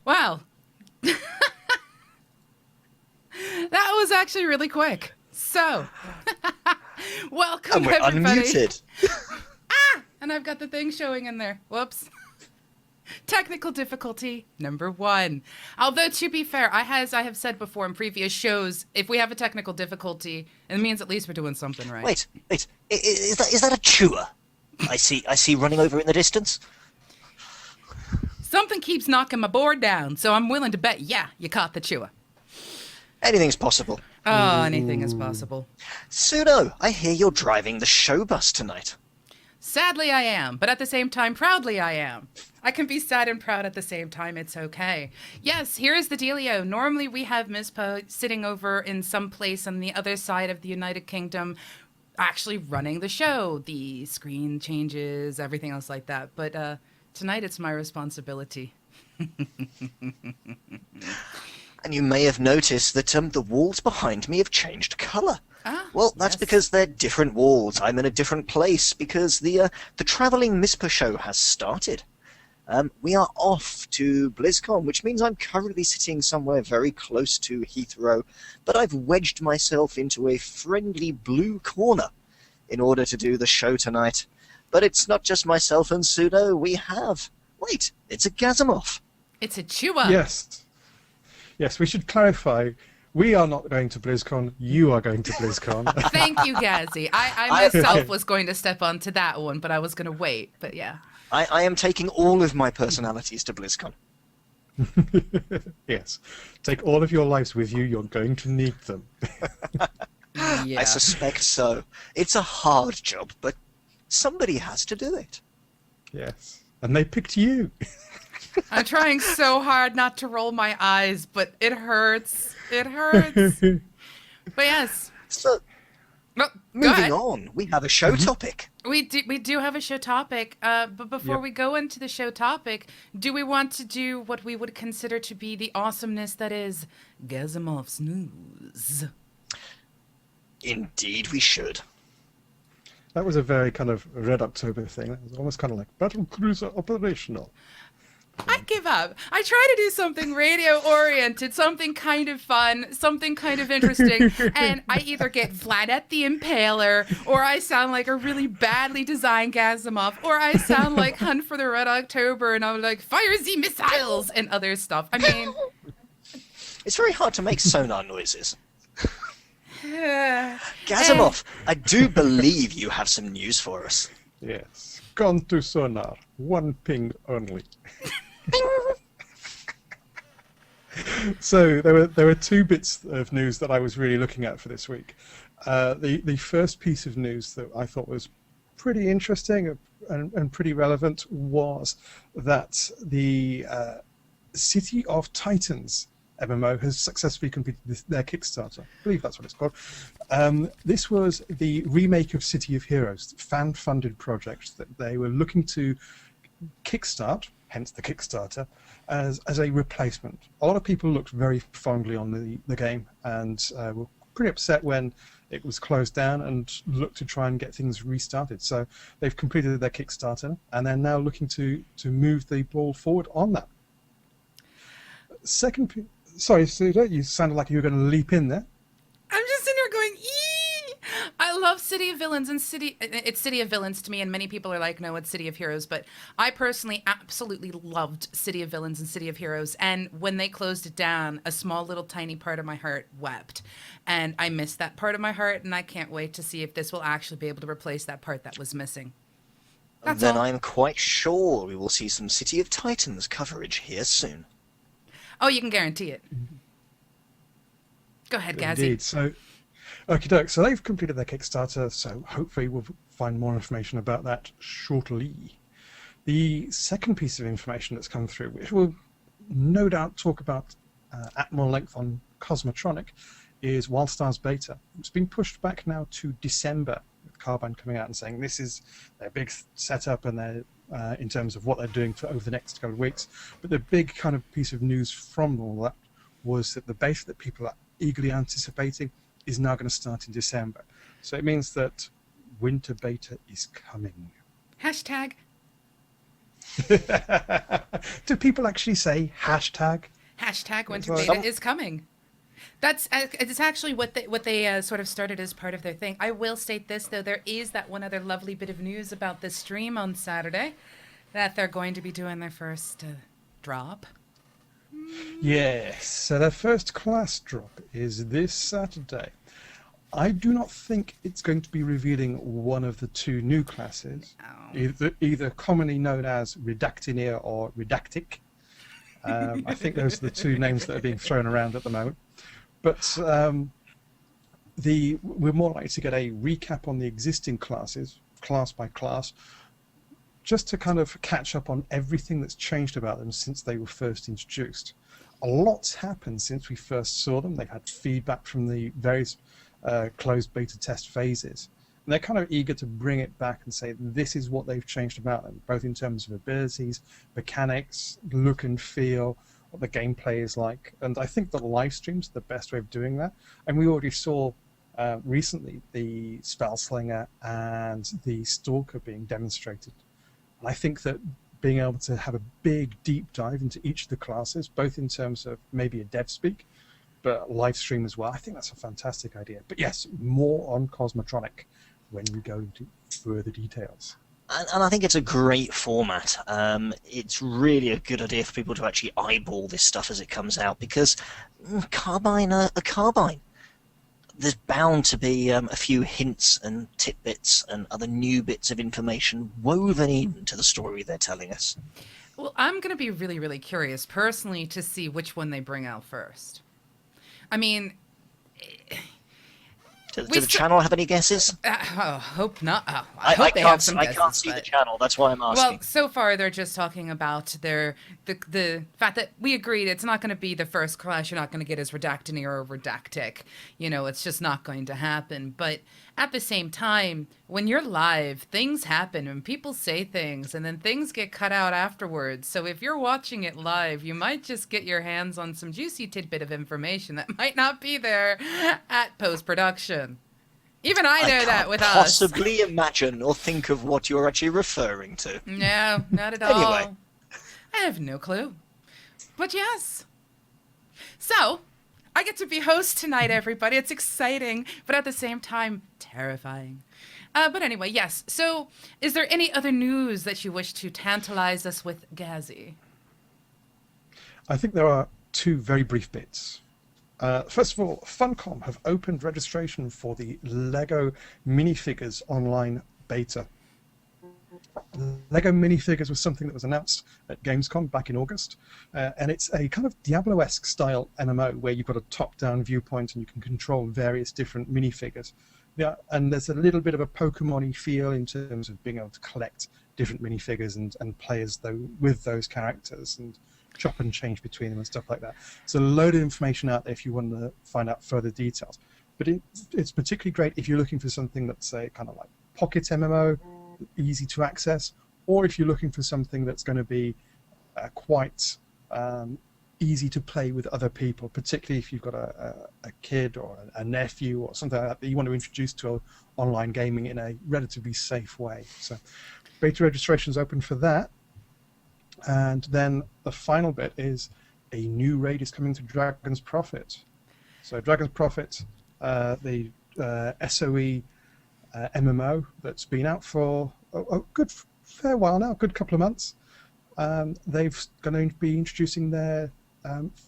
Wow. That was actually really quick. So, welcome And we're everybody. unmuted. And I've got the thing showing in there. Whoops. Technical difficulty number 1. Although, to be fair, as I have said before in previous shows, if we have a technical difficulty, it means at least we're doing something right. Wait. Is that a chewer? I see running over in the distance. Something keeps knocking my board down, so I'm willing to bet, yeah, you caught the chewer. Anything's possible. Oh, anything is possible. Pseudo, I hear you're driving the show bus tonight. Sadly, I am, but at the same time, proudly I am. I can be sad and proud at the same time. It's okay. Yes, here is the dealio. Normally, we have Mizpah sitting over in some place on the other side of the United Kingdom, actually running the show. The screen changes, everything else like that. But tonight, it's my responsibility. And you may have noticed that the walls behind me have changed colour. Well, that's yes. because they're different walls. I'm in a different place because the travelling Mizpah show has started. We are off to Blizzcon, which means I'm currently sitting somewhere very close to Heathrow, but I've wedged myself into a friendly blue corner in order to do the show tonight. But it's not just myself and Pseudo. We have... Wait, it's a Gazimoff. It's a chewer. Yes, we should clarify. We are not going to BlizzCon. You are going to BlizzCon. Thank you, Gazzy. I myself was going to step onto that one, but I was going to wait. But yeah. I am taking all of my personalities to BlizzCon. Yes. Take all of your lives with you. You're going to need them. Yeah. I suspect so. It's a hard job, but somebody has to do it. Yes. And they picked you. I'm trying so hard not to roll my eyes, but it hurts. It hurts. But yes. So, Well, go moving ahead. on, we have a show topic. We do have a show topic, but before we go into the show topic, do we want to do what we would consider to be the awesomeness that is Gazimoff's news? Indeed we should. That was a very kind of Red October thing. That was almost kind of like Battle Cruiser Operational. I give up. I try to do something radio-oriented, something kind of fun, something kind of interesting, and I either get Vladet the Impaler, or I sound like a really badly designed Gazimoff, or I sound like Hunt for the Red October, and I'm like, fire the missiles, and other stuff. I mean... It's very hard to make sonar noises. Gazimoff, I do believe you have some news for us. Yes. Gone to sonar. One ping only. So there were 2 bits of news that I was really looking at for this week. The first piece of news that I thought was pretty interesting and pretty relevant was that the City of Titans MMO has successfully completed their Kickstarter. I believe that's what it's called. This was the remake of City of Heroes, fan-funded project that they were looking to kickstart, hence the Kickstarter, as a replacement. A lot of people looked very fondly on the game and were pretty upset when it was closed down and looked to try and get things restarted. So they've completed their Kickstarter and they're now looking to move the ball forward on that. Sorry, Pseudo, you sounded like you were going to leap in there. I'm just sitting here going, eee! I love City of Villains, and it's City of Villains to me, and many people are like, no, it's City of Heroes, but I personally absolutely loved City of Villains and City of Heroes, and when they closed it down, a small little tiny part of my heart wept, and I miss that part of my heart, and I can't wait to see if this will actually be able to replace that part that was missing. That's Then all. I'm quite sure we will see some City of Titans coverage here soon. Oh, you can guarantee it. Go ahead, Gazzy. Indeed. So, okie doke. So they've completed their Kickstarter, so hopefully we'll find more information about that shortly. The second piece of information that's come through, which we'll no doubt talk about at more length on Cosmotronic, is Wildstar's beta. It's been pushed back now to December, with Carbine coming out and saying this is their big setup and their in terms of what they're doing over the next couple of weeks. But the big kind of piece of news from all that was that the beta that people are eagerly anticipating is now going to start in December. So it means that winter beta is coming. Hashtag. Do people actually say hashtag? Hashtag winter Well, beta is coming. That's it's actually what they sort of started as part of their thing. I will state this though, there is that one other lovely bit of news about this stream on Saturday, that they're going to be doing their first drop. Yes, so their first class drop is this Saturday. I do not think it's going to be revealing one of the two new classes, either commonly known as Redactineer or Redactic. I think those are the two names that are being thrown around at the moment. But we're more likely to get a recap on the existing classes, class by class, just to kind of catch up on everything that's changed about them since they were first introduced. A lot's happened since we first saw them. They've had feedback from the various closed beta test phases. And they're kind of eager to bring it back and say this is what they've changed about them, both in terms of abilities, mechanics, look and feel, what the gameplay is like. And I think the live streams are the best way of doing that. And we already saw recently the Spellslinger and the Stalker being demonstrated. And I think that being able to have a big deep dive into each of the classes, both in terms of maybe a dev speak, but live stream as well, I think that's a fantastic idea. But yes, more on Cosmotronic when we go into further details. And I think it's a great format. It's really a good idea for people to actually eyeball this stuff as it comes out, because Carbine are Carbine. There's bound to be a few hints and tidbits and other new bits of information woven into the story they're telling us. Well, I'm going to be really, really curious personally to see which one they bring out first. I mean, Does the channel have any guesses? Hope not. I hope they can't, have some guesses. I can't see the channel. That's why I'm asking. Well, so far they're just talking about the fact that we agreed it's not going to be the first class you're not going to get as Redactineer or Redactic. You know, it's just not going to happen. But at the same time, when you're live, things happen and people say things and then things get cut out afterwards. So if you're watching it live, you might just get your hands on some juicy tidbit of information that might not be there at post-production. Even I know that with us. Possibly imagine or think of what you're actually referring to. No, not at all. Anyway. I have no clue. But yes. So, I get to be host tonight, everybody. It's exciting, but at the same time, terrifying. But anyway, yes. So, is there any other news that you wish to tantalize us with, Gazi? I think there are two very brief bits. First of all, Funcom have opened registration for the Lego Minifigures online beta. Lego Minifigures was something that was announced at Gamescom back in August, and it's a kind of Diablo-esque style MMO where you've got a top-down viewpoint and you can control various different minifigures. Yeah, and there's a little bit of a Pokemon-y feel in terms of being able to collect different minifigures and play as though with those characters and chop and change between them and stuff like that. So a load of information out there if you want to find out further details. But it's particularly great if you're looking for something that's a kind of like pocket MMO, easy to access, or if you're looking for something that's going to be quite easy to play with other people, particularly if you've got a kid or a nephew or something like that you want to introduce to online gaming in a relatively safe way. So beta registration is open for that. And then the final bit is a new raid is coming to Dragon's Prophet. So Dragon's Prophet, the SOE MMO that's been out for a good fair while now, a good couple of months. They've going to be introducing their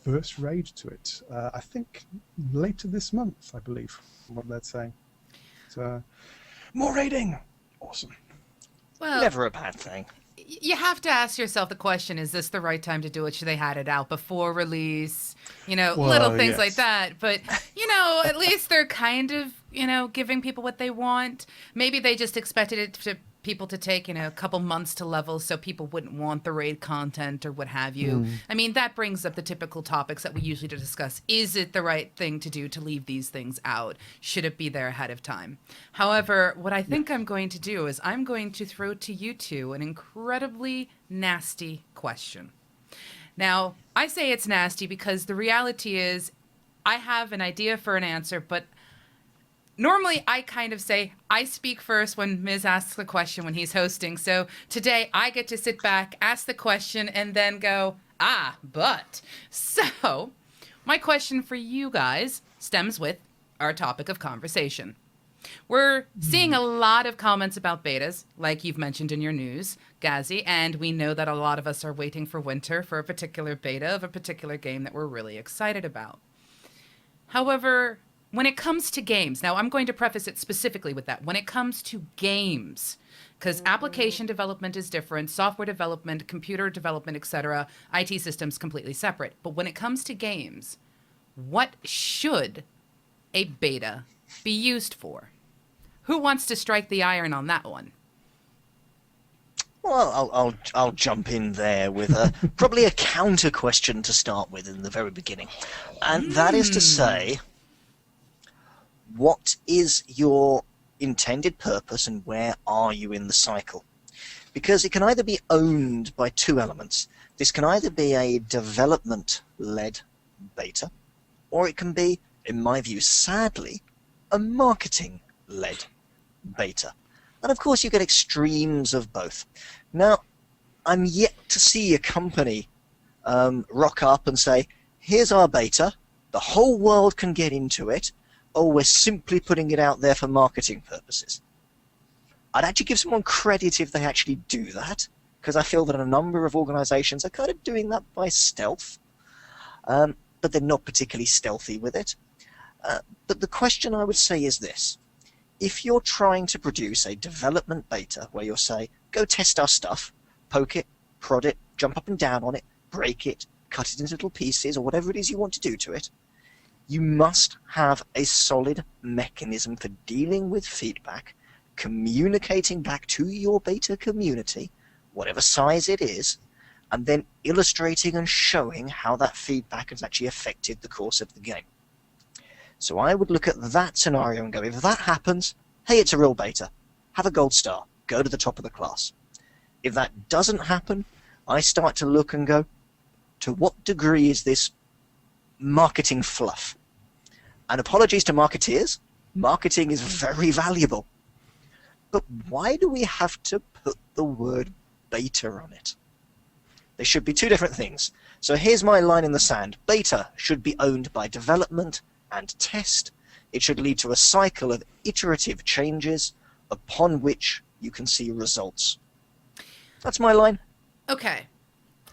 first raid to it. I think later this month, I believe, what they're saying. So more raiding, awesome. Well, Never a bad thing. you have to ask yourself the question, is this the right time to do it? Should they had it out before release? You know, Well, little things yes. like that. But, you know, at least they're kind of, you know, giving people what they want. Maybe they just expected it to people to take, you know, a couple months to level so people wouldn't want the raid content or what have you. I mean, that brings up the typical topics that we usually discuss. Is it the right thing to do to leave these things out? Should it be there ahead of time? However, what I think I'm going to do is I'm going to throw to you two an incredibly nasty question. Now, I say it's nasty because the reality is I have an idea for an answer, but normally I kind of say I speak first when Miz asks the question when he's hosting. So today I get to sit back, ask the question, and then go, but. So my question for you guys stems with our topic of conversation. We're seeing a lot of comments about betas, like you've mentioned in your news, Gazi, and we know that a lot of us are waiting for winter for a particular beta of a particular game that we're really excited about. However, when it comes to games, now I'm going to preface it specifically with that. When it comes to games, because application development is different, software development, computer development, etc., IT systems completely separate. But when it comes to games, what should a beta be used for? Who wants to strike the iron on that one? Well, I'll jump in there with probably a counter question to start with in the very beginning, and that is to say, what is your intended purpose and where are you in the cycle? Because it can either be owned by two elements. This can either be a development-led beta, or it can be, in my view, sadly, a marketing-led beta. And of course you get extremes of both. Now, I'm yet to see a company rock up and say, here's our beta, the whole world can get into it, or we're simply putting it out there for marketing purposes. I'd actually give someone credit if they actually do that, because I feel that a number of organizations are kind of doing that by stealth, but they're not particularly stealthy with it. But the question I would say is this. If you're trying to produce a development beta where you'll say, go test our stuff, poke it, prod it, jump up and down on it, break it, cut it into little pieces, or whatever it is you want to do to it, you must have a solid mechanism for dealing with feedback, communicating back to your beta community, whatever size it is, and then illustrating and showing how that feedback has actually affected the course of the game. So I would look at that scenario and go, if that happens, hey, it's a real beta. Have a gold star. Go to the top of the class. If that doesn't happen, I start to look and go, to what degree is this marketing fluff? And apologies to marketeers, marketing is very valuable. But why do we have to put the word beta on it? There should be two different things. So here's my line in the sand. Beta should be owned by development and test. It should lead to a cycle of iterative changes upon which you can see results. That's my line. Okay.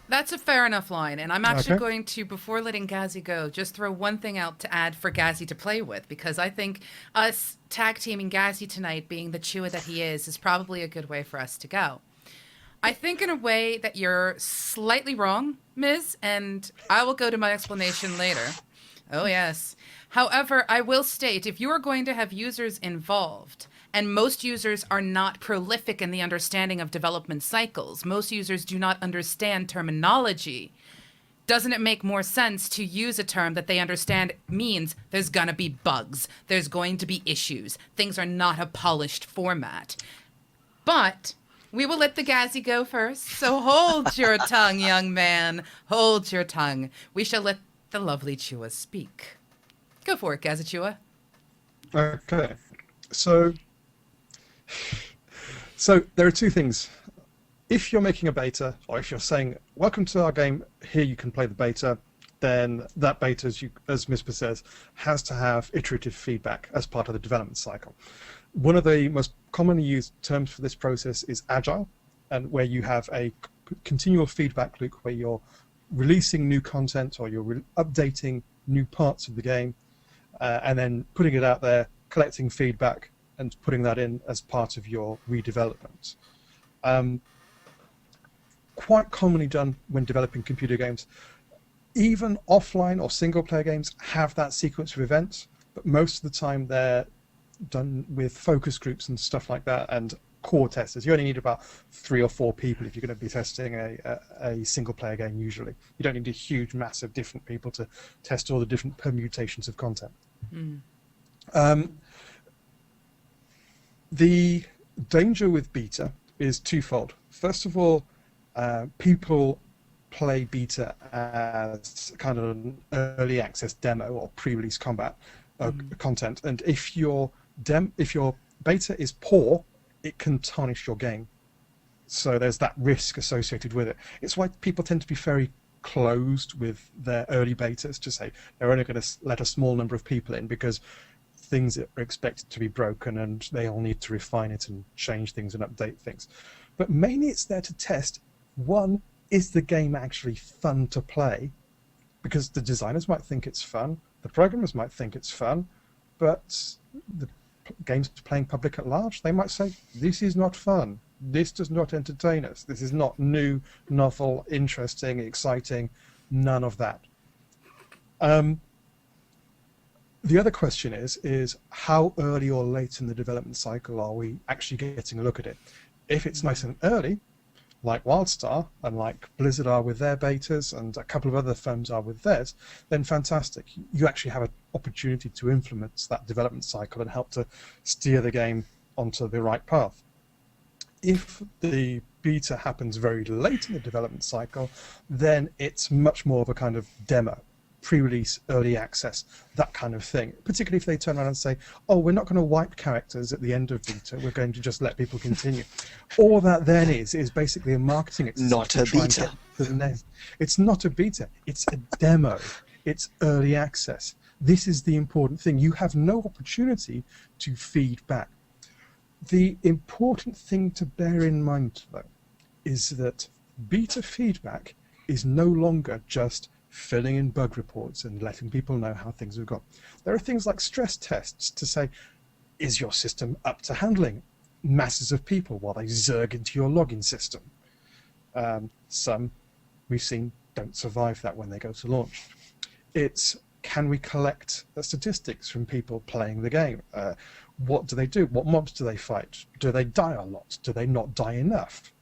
That's a fair enough line. And I'm actually going to, before letting Gazi go, just throw one thing out to add for Gazi to play with, because I think us tag teaming Gazi tonight, being the Chewa that he is probably a good way for us to go. I think in a way that you're slightly wrong, Ms., and I will go to my explanation later. Oh, yes. However, I will state, if you are going to have users involved, and most users are not prolific in the understanding of development cycles, most users do not understand terminology, doesn't it make more sense to use a term that they understand means there's going to be bugs, there's going to be issues, things are not a polished format? But we will let the Gazi go first, so hold your tongue, young man. Hold your tongue. We shall let the lovely Chua speak. Go for it, Gazi Chua. Okay. So there are two things. If you're making a beta, or if you're saying, welcome to our game, here you can play the beta, then that beta, as Mizpah says, has to have iterative feedback as part of the development cycle. One of the most commonly used terms for this process is agile, and where you have a continual feedback loop where you're releasing new content or you're updating new parts of the game, and then putting it out there, collecting feedback, and putting that in as part of your redevelopment. Quite commonly done when developing computer games. Even offline or single-player games have that sequence of events, but most of the time they're done with focus groups and stuff like that, and core testers. You only need about 3 or 4 people if you're going to be testing a single-player game usually. You don't need a huge mass of different people to test all the different permutations of content. The danger with beta is twofold. First of all, people play beta as kind of an early access demo or pre-release combat content, and if you're if your beta is poor, it can tarnish your game. So there's that risk associated with it. It's why people tend to be very closed with their early betas, to say they're only going to let a small number of people in because things are expected to be broken and they all need to refine it and change things and update things. But mainly it's there to test, one, is the game actually fun to play? Because the designers might think it's fun, the programmers might think it's fun, but the games playing public at large, they might say, this is not fun. This does not entertain us. This is not new, novel, interesting, exciting, none of that. The other question is how early or late in the development cycle are we actually getting a look at it? If it's nice and early, like Wildstar and like Blizzard are with their betas and a couple of other firms are with theirs, then fantastic. You actually have an opportunity to influence that development cycle and help to steer the game onto the right path. If the beta happens very late in the development cycle, then it's much more of a kind of demo, pre-release, early access, that kind of thing. Particularly if they turn around and say, oh, we're not going to wipe characters at the end of beta, we're going to just let people continue. All that then is basically a marketing exercise. Not a beta. It's not a beta, it's a demo, it's early access. This is the important thing. You have no opportunity to feed back. The important thing to bear in mind, though, is that beta feedback is no longer just filling in bug reports and letting people know how things have gone. There are things like stress tests to say, is your system up to handling masses of people while they zerg into your login system? Some we've seen don't survive that when they go to launch. It's, can we collect the statistics from people playing the game? What do they do? What mobs do they fight? Do they die a lot? Do they not die enough?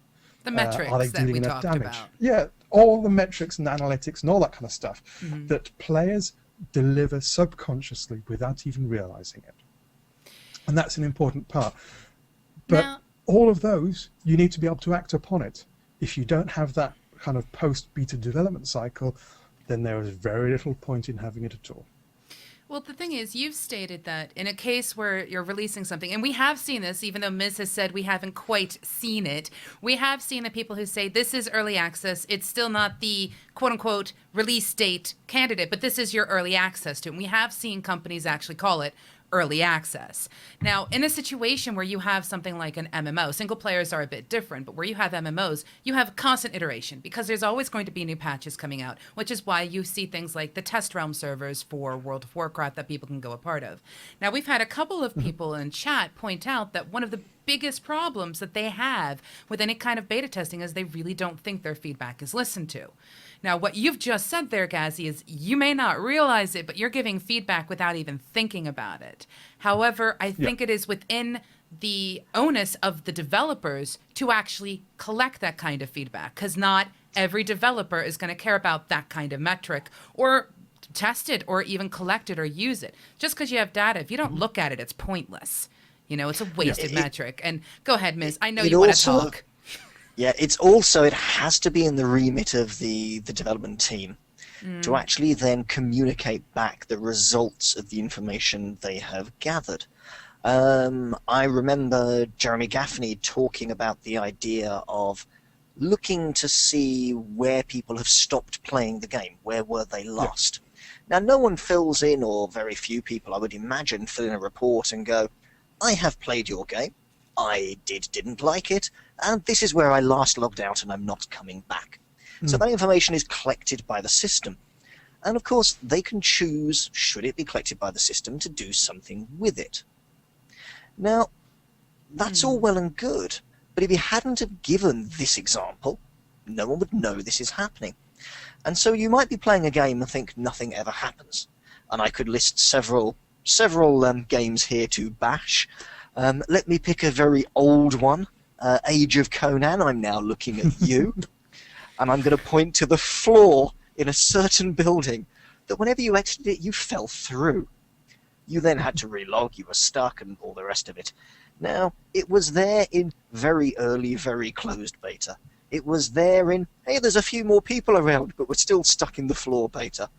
The metrics are they that dealing we enough talked damage? about. Yeah, all the metrics and analytics and all that kind of stuff that players deliver subconsciously without even realizing it. And that's an important part. But Now, all of those, you need to be able to act upon it. If you don't have that kind of post-beta development cycle, then there is very little point in having it at all. well, the thing is, you've stated that in a case where you're releasing something, and we have seen this, even though Ms. has said we haven't quite seen it, we have seen the people who say this is early access, it's still not the quote-unquote release date candidate, but this is your early access to it. And we have seen companies actually call it early access. Now, in a situation where you have something like an MMO, single players are a bit different, but where you have MMOs, you have constant iteration because there's always going to be new patches coming out, which is why you see things like the test realm servers for World of Warcraft that people can go a part of. Now, we've had a couple of people in chat point out that one of the biggest problems that they have with any kind of beta testing is they really don't think their feedback is listened to. Now, what you've just said there, Gazzy, is you may not realize it, but you're giving feedback without even thinking about it. However, I think it is within the onus of the developers to actually collect that kind of feedback, because not every developer is going to care about that kind of metric or test it or even collect it or use it. Just because you have data, if you don't look at it, it's pointless. You know, it's a wasted metric. And go ahead, Ms. I know you want to talk. Yeah, it has to be in the remit of the development team to actually then communicate back the results of the information they have gathered. I remember Jeremy Gaffney talking about the idea of looking to see where people have stopped playing the game. Where were they last? Now, no one fills in, or very few people, I would imagine, fill in a report and go, I have played your game. I didn't like it, and this is where I last logged out and I'm not coming back. So that information is collected by the system. And of course, they can choose, should it be collected by the system, to do something with it. Now, that's all well and good, but if you hadn't have given this example, no one would know this is happening. And so you might be playing a game and think nothing ever happens. And I could list several games here to bash. Let me pick a very old one, Age of Conan. I'm now looking at you, and I'm going to point to the floor in a certain building that whenever you exited it, you fell through. You then had to relog, you were stuck, and all the rest of it. Now, it was there in very early, very closed beta. It was there in, hey, there's a few more people around, but we're still stuck in the floor beta.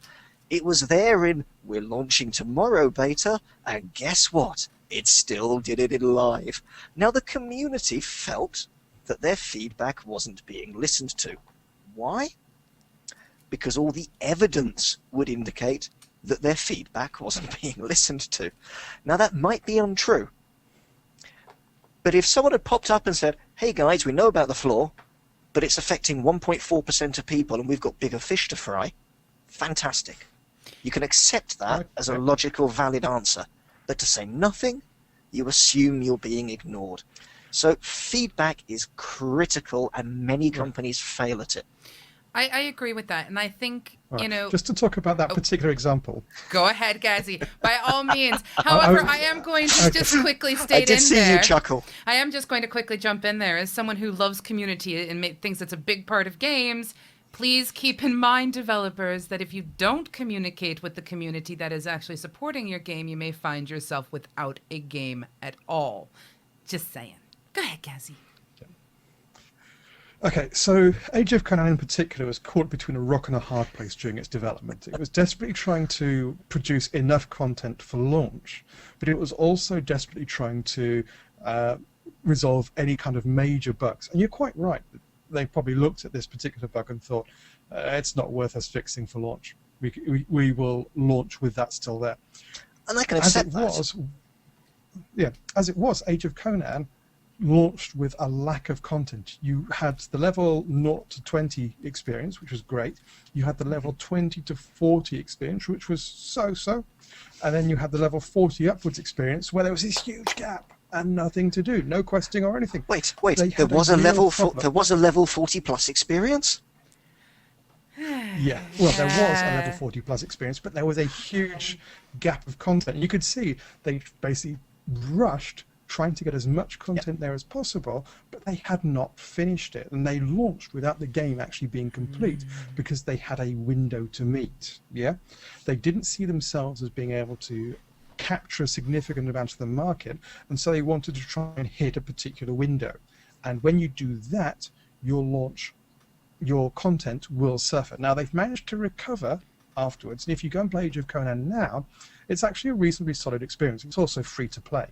It was there in, we're launching tomorrow beta, and guess what? it still did it in live. Now, the community felt that their feedback wasn't being listened to. Why? Because all the evidence would indicate that their feedback wasn't being listened to. Now, that might be untrue. But if someone had popped up and said, hey guys, we know about the flaw, but it's affecting 1.4% of people and we've got bigger fish to fry, fantastic. You can accept that as a logical, valid answer. But to say nothing, you assume you're being ignored. So feedback is critical, and many companies fail at it. I agree with that, and I think, Right. you know... Just to talk about that particular example. Go ahead, Gazi, by all means. However, I am going to just quickly state I did see you chuckle. I am just going to quickly jump in there. As someone who loves community and thinks it's a big part of games, please keep in mind, developers, that if you don't communicate with the community that is actually supporting your game, you may find yourself without a game at all. Just saying. Go ahead, Gazi. Okay, so Age of Conan in particular was caught between a rock and a hard place during its development. It was desperately trying to produce enough content for launch, but it was also desperately trying to resolve any kind of major bugs. And you're quite right. They probably looked at this particular bug and thought, it's not worth us fixing for launch. We will launch with that still there. And I can accept that. As it was, Age of Conan launched with a lack of content. You had the level 0 to 20 experience, which was great. You had the level 20 to 40 experience, which was so-so. And then you had the level 40 upwards experience, where there was this huge gap and nothing to do, no questing or anything. Wait, there was a level 40 plus experience? Yeah, well, there was a level 40 plus experience, but there was a huge gap of content. You could see they basically rushed trying to get as much content there as possible, but they had not finished it, and they launched without the game actually being complete because they had a window to meet. Yeah, they didn't see themselves as being able to capture a significant amount of the market, and so they wanted to try and hit a particular window. And when you do that, your content will suffer. Now, they've managed to recover afterwards, and if you go and play Age of Conan now, it's actually a reasonably solid experience. It's also free to play,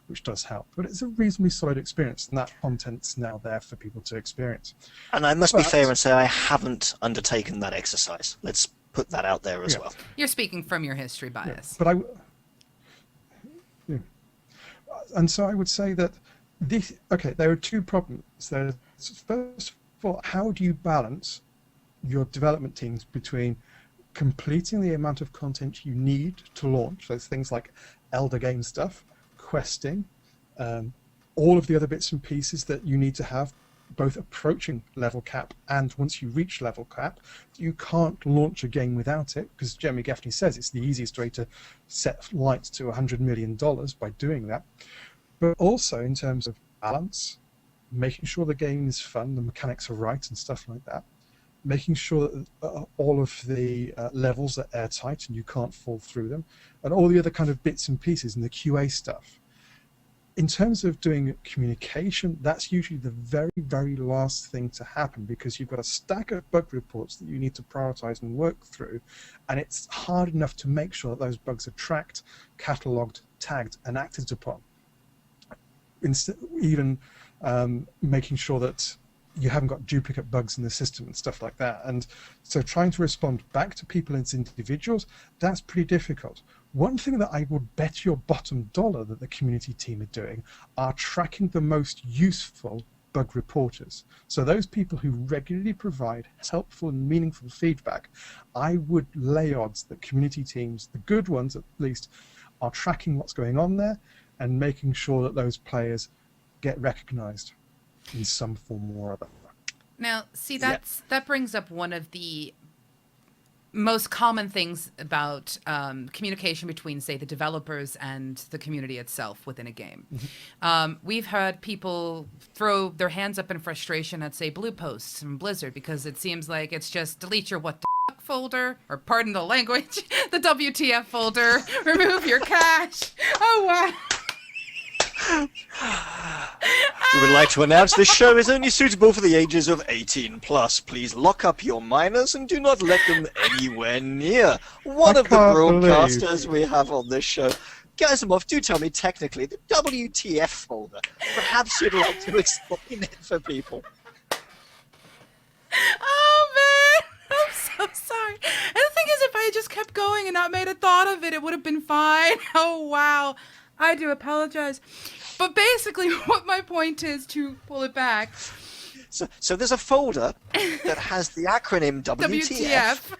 which does help, but it's a reasonably solid experience, and that content's now there for people to experience. And I must be fair and say I haven't undertaken that exercise. Let's put that out there as well. You're speaking from your history bias. Yeah, and so I would say that there are two problems. There's, first of all, how do you balance your development teams between completing the amount of content you need to launch, so things like Elder Game stuff, questing, all of the other bits and pieces that you need to have, both approaching level cap and once you reach level cap. You can't launch a game without it, because Jeremy Gaffney says it's the easiest way to set light to $100 million by doing that. But also in terms of balance, making sure the game is fun, the mechanics are right and stuff like that, making sure that all of the levels are airtight and you can't fall through them, and all the other kind of bits and pieces and the QA stuff. In terms of doing communication, that's usually the very, very last thing to happen, because you've got a stack of bug reports that you need to prioritize and work through, and it's hard enough to make sure that those bugs are tracked, cataloged, tagged, and acted upon. Even making sure that you haven't got duplicate bugs in the system and stuff like that. And so trying to respond back to people as individuals, that's pretty difficult. One thing that I would bet your bottom dollar that the community team are doing are tracking the most useful bug reporters. So those people who regularly provide helpful and meaningful feedback, I would lay odds that community teams, the good ones at least, are tracking what's going on there and making sure that those players get recognized in some form or other. Now, see, that brings up one of the most common things about communication between, say, the developers and the community itself within a game. We've had people throw their hands up in frustration at, say, blue posts from Blizzard, because it seems like it's just delete your what the fuck folder, or pardon the language, the WTF folder, remove your cache. Oh, wow. We would like to announce this show is only suitable for the ages of 18 plus. Please lock up your minors and do not let them anywhere near one of the broadcasters we have on this show. Gazimoff, do tell me technically the WTF folder. Perhaps you'd like to explain it for people. Oh man, I'm so sorry. And the thing is, if I had just kept going and not made a thought of it, it would have been fine. Oh wow, I do apologize. But basically, what my point is, to pull it back. So there's a folder that has the acronym WTF,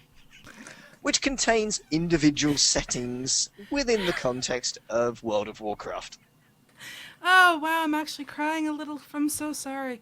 which contains individual settings within the context of World of Warcraft. Oh wow, I'm actually crying a little. I'm so sorry.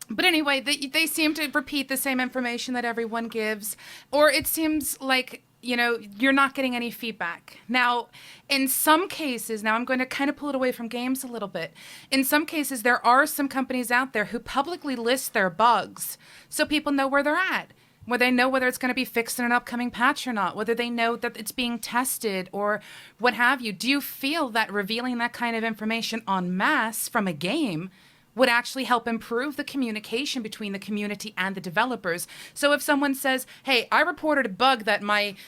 But anyway, they seem to repeat the same information that everyone gives, or it seems like, you're not getting any feedback. Now, in some cases, now I'm going to kind of pull it away from games a little bit. In some cases, there are some companies out there who publicly list their bugs so people know where they're at, where they know whether it's going to be fixed in an upcoming patch or not, whether they know that it's being tested or what have you. Do you feel that revealing that kind of information en masse from a game would actually help improve the communication between the community and the developers? So if someone says, hey, I reported a bug that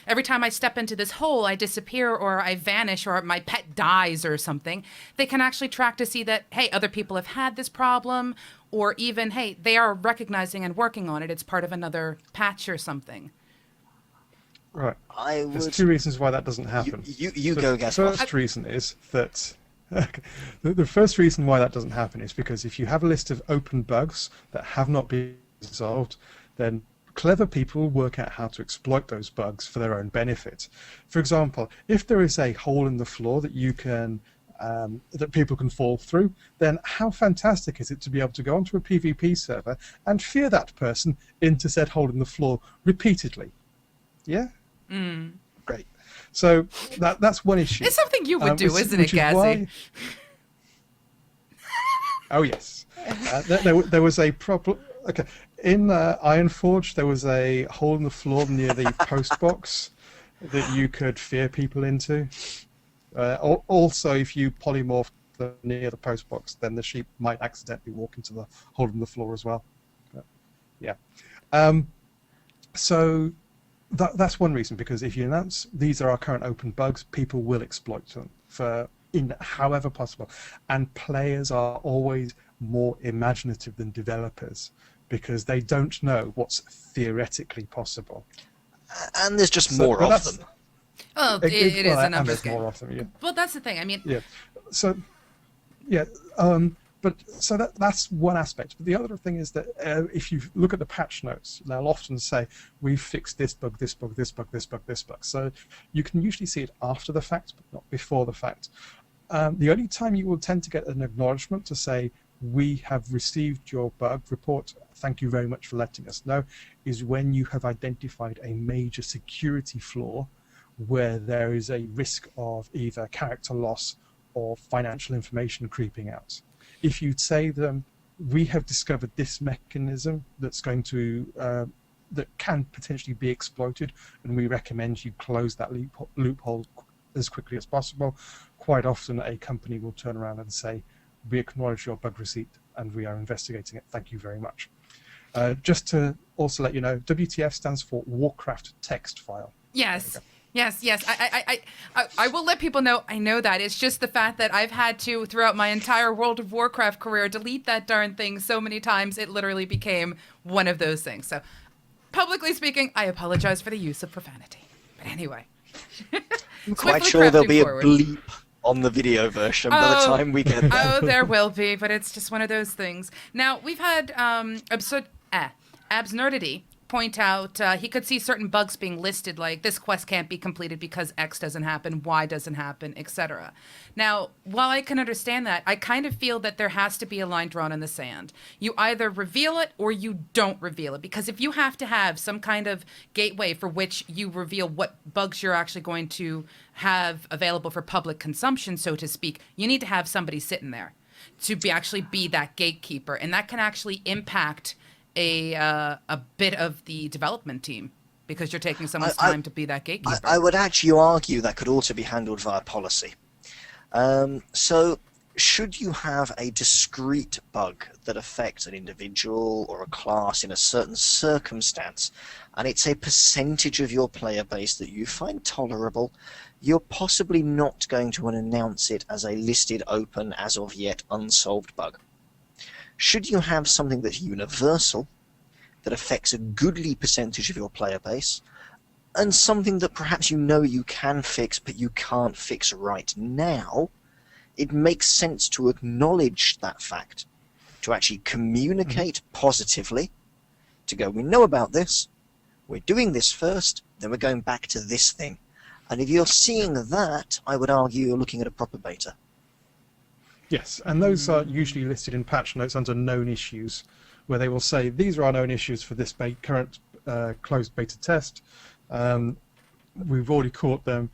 every time I step into this hole, I disappear or I vanish or my pet dies or something, they can actually track to see that, hey, other people have had this problem, or even, hey, they are recognizing and working on it. It's part of another patch or something. Right. There's two reasons why that doesn't happen. You go, Gazimoff. The first reason is that... The first reason why that doesn't happen is because if you have a list of open bugs that have not been resolved, then clever people work out how to exploit those bugs for their own benefit. For example, if there is a hole in the floor that that people can fall through, then how fantastic is it to be able to go onto a PvP server and fear that person into said hole in the floor repeatedly? Yeah? Great. So that's one issue. It's something you would do, isn't it, Gazzy? Oh, yes. There was a problem. Okay. In Ironforge, there was a hole in the floor near the post box that you could fear people into. Also, if you polymorph near the post box, then the sheep might accidentally walk into the hole in the floor as well. Yeah. So that's one reason, because if you announce these are our current open bugs, people will exploit them in however possible. And players are always more imaginative than developers because they don't know what's theoretically possible. And there's just more of them. Well, it is a numbers game. More of them, yeah. Well, that's the thing. I mean, yeah. So, yeah. But so that's one aspect. But the other thing is that if you look at the patch notes, they'll often say we've fixed this bug, this bug, this bug, this bug, this bug. So you can usually see it after the fact, but not before the fact. The only time you will tend to get an acknowledgement to say we have received your bug report, thank you very much for letting us know, is when you have identified a major security flaw where there is a risk of either character loss or financial information creeping out. If you say to them, we have discovered this mechanism that's going to that can potentially be exploited, and we recommend you close that loophole as quickly as possible, quite often a company will turn around and say, we acknowledge your bug receipt and we are investigating it. Thank you very much. Just to also let you know, WTF stands for Warcraft Text File. Yes. Yes. I will let people know I know that. It's just the fact that I've had to, throughout my entire World of Warcraft career, delete that darn thing so many times it literally became one of those things. So, publicly speaking, I apologize for the use of profanity. But anyway. I'm quite sure there'll be a bleep on the video version by the time we get there. Oh, there will be, but it's just one of those things. Now, we've had Abs Nerdity point out he could see certain bugs being listed, like this quest can't be completed because X doesn't happen, Y doesn't happen, etc. Now, while I can understand that, I kind of feel that there has to be a line drawn in the sand. You either reveal it or you don't reveal it, because if you have to have some kind of gateway for which you reveal what bugs you're actually going to have available for public consumption, so to speak, you need to have somebody sitting there to actually be that gatekeeper, and that can actually impact a bit of the development team, because you're taking someone's time to be that gatekeeper. I would actually argue that could also be handled via policy. So should you have a discrete bug that affects an individual or a class in a certain circumstance, and it's a percentage of your player base that you find tolerable, you're possibly not going to announce it as a listed open as of yet unsolved bug. Should you have something that's universal, that affects a goodly percentage of your player base, and something that perhaps you know you can fix but you can't fix right now, it makes sense to acknowledge that fact, to actually communicate positively, to go, we know about this, we're doing this first, then we're going back to this thing. And if you're seeing that, I would argue you're looking at a proper beta. Yes, and those are usually listed in patch notes under known issues, where they will say, these are our known issues for this current closed beta test. We've already caught them.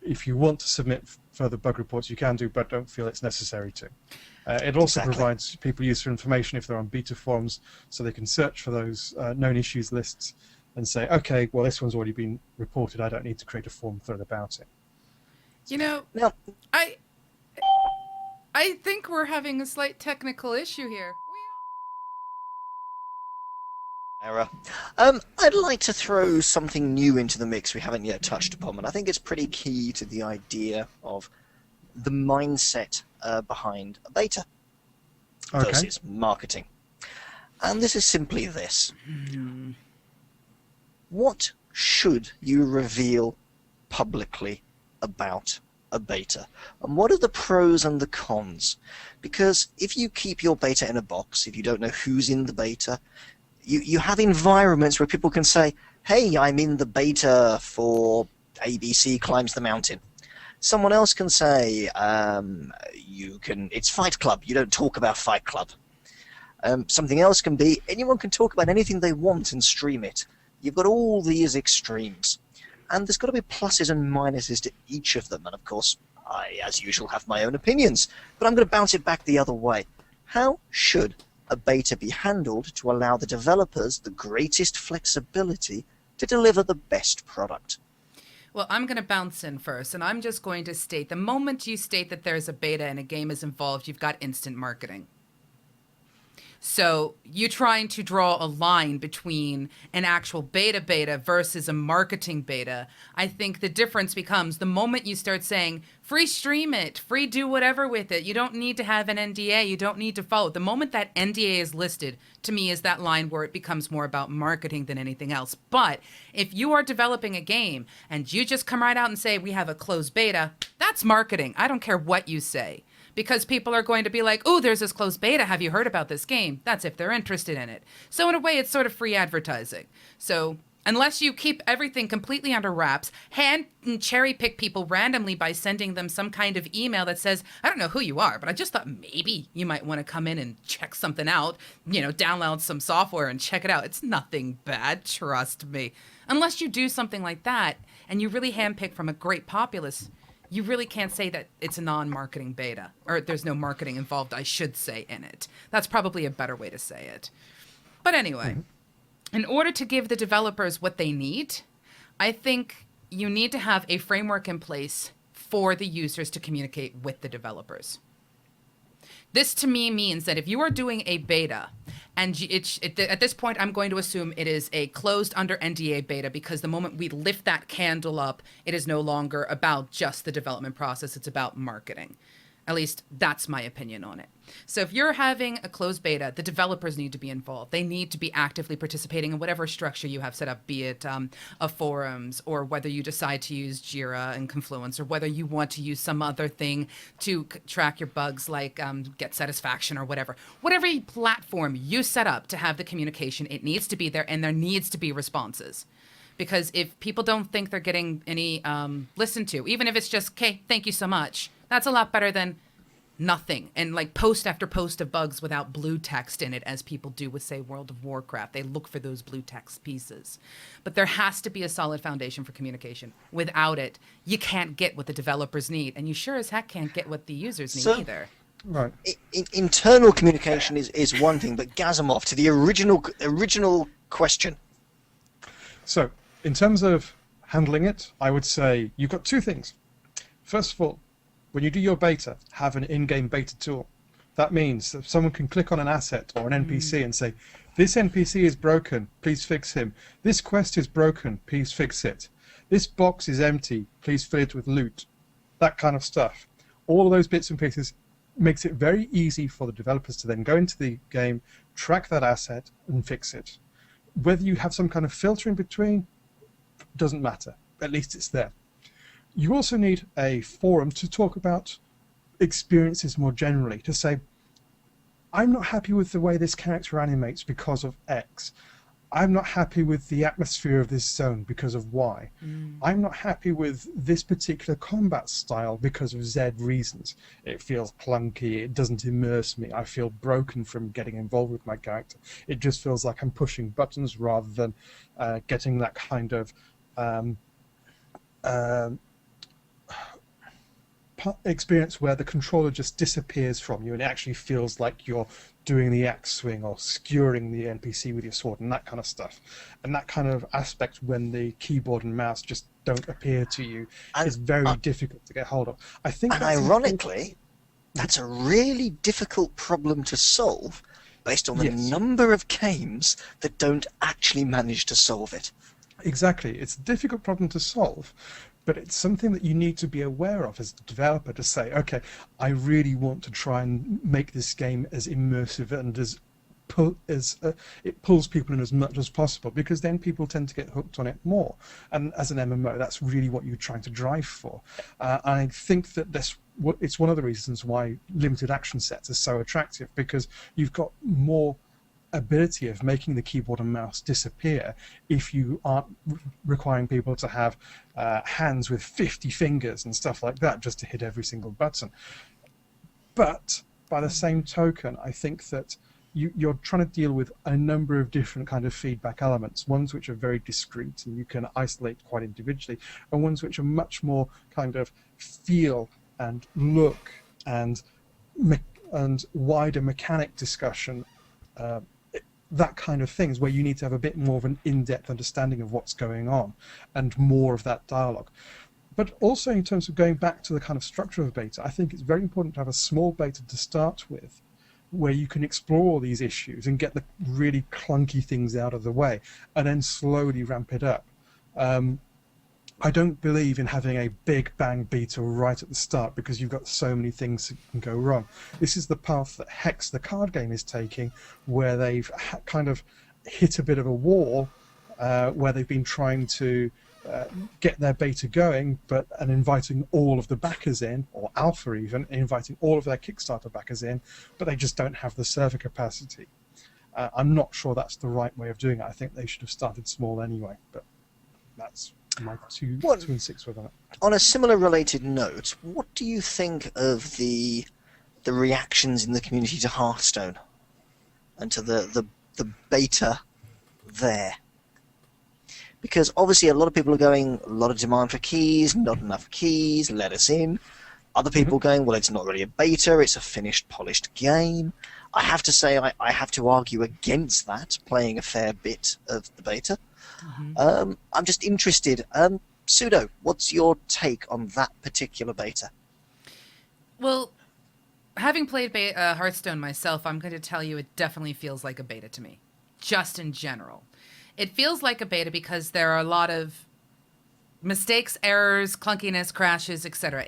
If you want to submit further bug reports, you can do, but don't feel it's necessary to. It also provides people useful information if they're on beta forums, so they can search for those known issues lists and say, okay, well, this one's already been reported. I don't need to create a forum thread about it. You know, Now, I think we're having a slight technical issue here. error. I'd like to throw something new into the mix we haven't yet touched upon, and I think it's pretty key to the idea of the mindset behind a beta versus marketing. And this is simply this. What should you reveal publicly about a beta? And what are the pros and the cons? Because if you keep your beta in a box, if you don't know who's in the beta, you have environments where people can say, hey, I'm in the beta for ABC Climbs the Mountain. Someone else can say, it's Fight Club. You don't talk about Fight Club. Something else can be, anyone can talk about anything they want and stream it. You've got all these extremes. And there's got to be pluses and minuses to each of them. And of course, I, as usual, have my own opinions. But I'm going to bounce it back the other way. How should a beta be handled to allow the developers the greatest flexibility to deliver the best product? Well, I'm going to bounce in first, and I'm just going to state, the moment you state that there's a beta and a game is involved, you've got instant marketing. So you trying to draw a line between an actual beta versus a marketing beta, I think the difference becomes the moment you start saying, free stream it, free do whatever with it, you don't need to have an NDA, you don't need to follow. The moment that NDA is listed, to me, is that line where it becomes more about marketing than anything else. But if you are developing a game and you just come right out and say, we have a closed beta, that's marketing. I don't care what you say. Because people are going to be like, oh, there's this closed beta. Have you heard about this game? That's if they're interested in it. So in a way, it's sort of free advertising. So unless you keep everything completely under wraps, hand and cherry pick people randomly by sending them some kind of email that says, I don't know who you are, but I just thought maybe you might want to come in and check something out, download some software and check it out. It's nothing bad, trust me. Unless you do something like that and you really handpick from a great populace, you really can't say that it's a non-marketing beta, or there's no marketing involved, I should say, in it. That's probably a better way to say it. But anyway, in order to give the developers what they need, I think you need to have a framework in place for the users to communicate with the developers. This to me means that if you are doing a beta, and at this point I'm going to assume it is a closed under NDA beta, because the moment we lift that candle up, it is no longer about just the development process, it's about marketing. At least that's my opinion on it. So if you're having a closed beta, the developers need to be involved. They need to be actively participating in whatever structure you have set up, be it a forums, or whether you decide to use Jira and Confluence, or whether you want to use some other thing to track your bugs like Get Satisfaction or whatever. Whatever platform you set up to have the communication, it needs to be there, and there needs to be responses. Because if people don't think they're getting any listened to, even if it's just, okay, thank you so much, that's a lot better than nothing. And like post after post of bugs without blue text in it, as people do with, say, World of Warcraft. They look for those blue text pieces. But there has to be a solid foundation for communication. Without it, you can't get what the developers need. And you sure as heck can't get what the users need either. Right. Internal communication is one thing, but Gazimoff, to the original question. So, in terms of handling it, I would say you've got two things. First of all, when you do your beta, have an in-game beta tool. That means that someone can click on an asset or an NPC and say, this NPC is broken, please fix him. This quest is broken, please fix it. This box is empty, please fill it with loot. That kind of stuff. All of those bits and pieces makes it very easy for the developers to then go into the game, track that asset, and fix it. Whether you have some kind of filter in between, doesn't matter. At least it's there. You also need a forum to talk about experiences more generally, to say, I'm not happy with the way this character animates because of X. I'm not happy with the atmosphere of this zone because of Y. I'm not happy with this particular combat style because of Z reasons. It feels clunky, it doesn't immerse me, I feel broken from getting involved with my character. It just feels like I'm pushing buttons rather than getting that kind of experience where the controller just disappears from you and it actually feels like you're doing the axe swing or skewering the NPC with your sword and that kind of stuff. And that kind of aspect when the keyboard and mouse just don't appear to you is very difficult to get hold of. I think, and ironically, that's a really difficult problem to solve based on the number of games that don't actually manage to solve it. Exactly. It's a difficult problem to solve, but it's something that you need to be aware of as a developer to say, okay, I really want to try and make this game as immersive and as it pulls people in as much as possible, because then people tend to get hooked on it more. And as an MMO, that's really what you're trying to drive for. I think that it's one of the reasons why limited action sets are so attractive, because you've got more ability of making the keyboard and mouse disappear if you aren't requiring people to have hands with 50 fingers and stuff like that just to hit every single button. But by the same token, I think that you're trying to deal with a number of different kind of feedback elements, ones which are very discrete and you can isolate quite individually, and ones which are much more kind of feel and look and wider mechanic discussion, that kind of things, where you need to have a bit more of an in-depth understanding of what's going on and more of that dialogue. But also in terms of going back to the kind of structure of beta, I think it's very important to have a small beta to start with, where you can explore all these issues and get the really clunky things out of the way and then slowly ramp it up. I don't believe in having a big bang beta right at the start, because you've got so many things that can go wrong. This is the path that Hex, the card game, is taking, where they've kind of hit a bit of a wall, where they've been trying to get their beta going, and inviting all of the backers in, or alpha even, inviting all of their Kickstarter backers in, but they just don't have the server capacity. I'm not sure that's the right way of doing it. I think they should have started small anyway, but that's my two and six with that. On a similar related note, what do you think of the reactions in the community to Hearthstone and to the beta there? Because obviously a lot of people are going, a lot of demand for keys, not enough keys, let us in. Other people going, well, it's not really a beta, it's a finished, polished game. I have to say, I have to argue against that, playing a fair bit of the beta. I'm just interested. Pseudo, what's your take on that particular beta? Well, having played Hearthstone myself, I'm going to tell you it definitely feels like a beta to me, just in general. It feels like a beta because there are a lot of mistakes, errors, clunkiness, crashes, etc.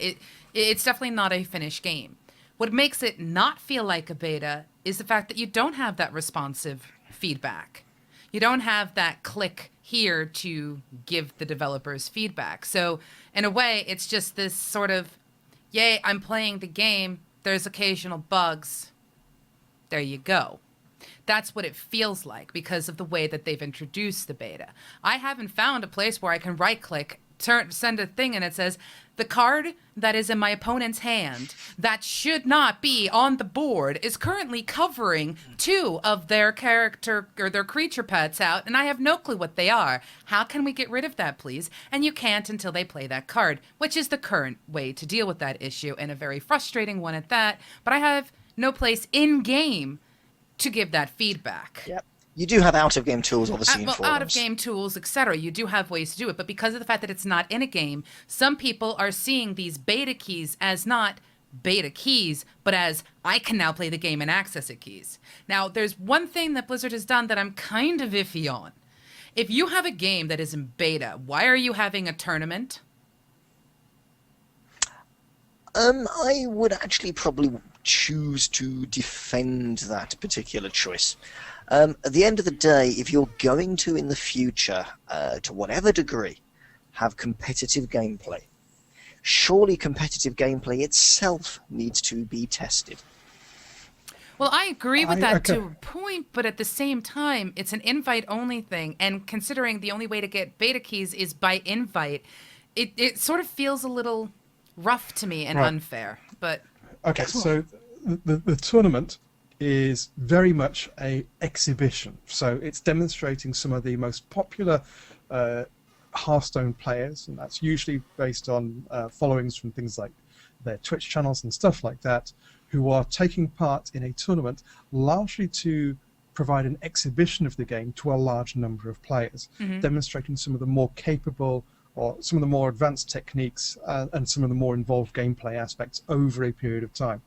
It's definitely not a finished game. What makes it not feel like a beta is the fact that you don't have that responsive feedback. You don't have that click here to give the developers feedback. So in a way, it's just this sort of, yay, I'm playing the game, there's occasional bugs, there you go. That's what it feels like because of the way that they've introduced the beta. I haven't found a place where I can right-click, send a thing, and it says, the card that is in my opponent's hand that should not be on the board is currently covering 2 of their character or their creature pets out, and I have no clue what they are. How can we get rid of that, please? And you can't until they play that card, which is the current way to deal with that issue, and a very frustrating one at that. But I have no place in-game to give that feedback. Yep. You do have out-of-game tools, obviously, in Well, forums. out-of-game tools, etc. You do have ways to do it, but because of the fact that it's not in a game, some people are seeing these beta keys as not beta keys, but as I can now play the game and access it keys. Now, there's one thing that Blizzard has done that I'm kind of iffy on. If you have a game that is in beta, why are you having a tournament? I would actually probably choose to defend that particular choice. At the end of the day, if you're going to, in the future, to whatever degree, have competitive gameplay, surely competitive gameplay itself needs to be tested. Well, I agree with that okay. to a point, but at the same time, it's an invite-only thing, and considering the only way to get beta keys is by invite, it sort of feels a little rough to me and Right. unfair. But Okay, so the tournament is very much a exhibition. So it's demonstrating some of the most popular Hearthstone players, and that's usually based on followings from things like their Twitch channels and stuff like that, who are taking part in a tournament largely to provide an exhibition of the game to a large number of players, demonstrating some of the more capable or some of the more advanced techniques and some of the more involved gameplay aspects over a period of time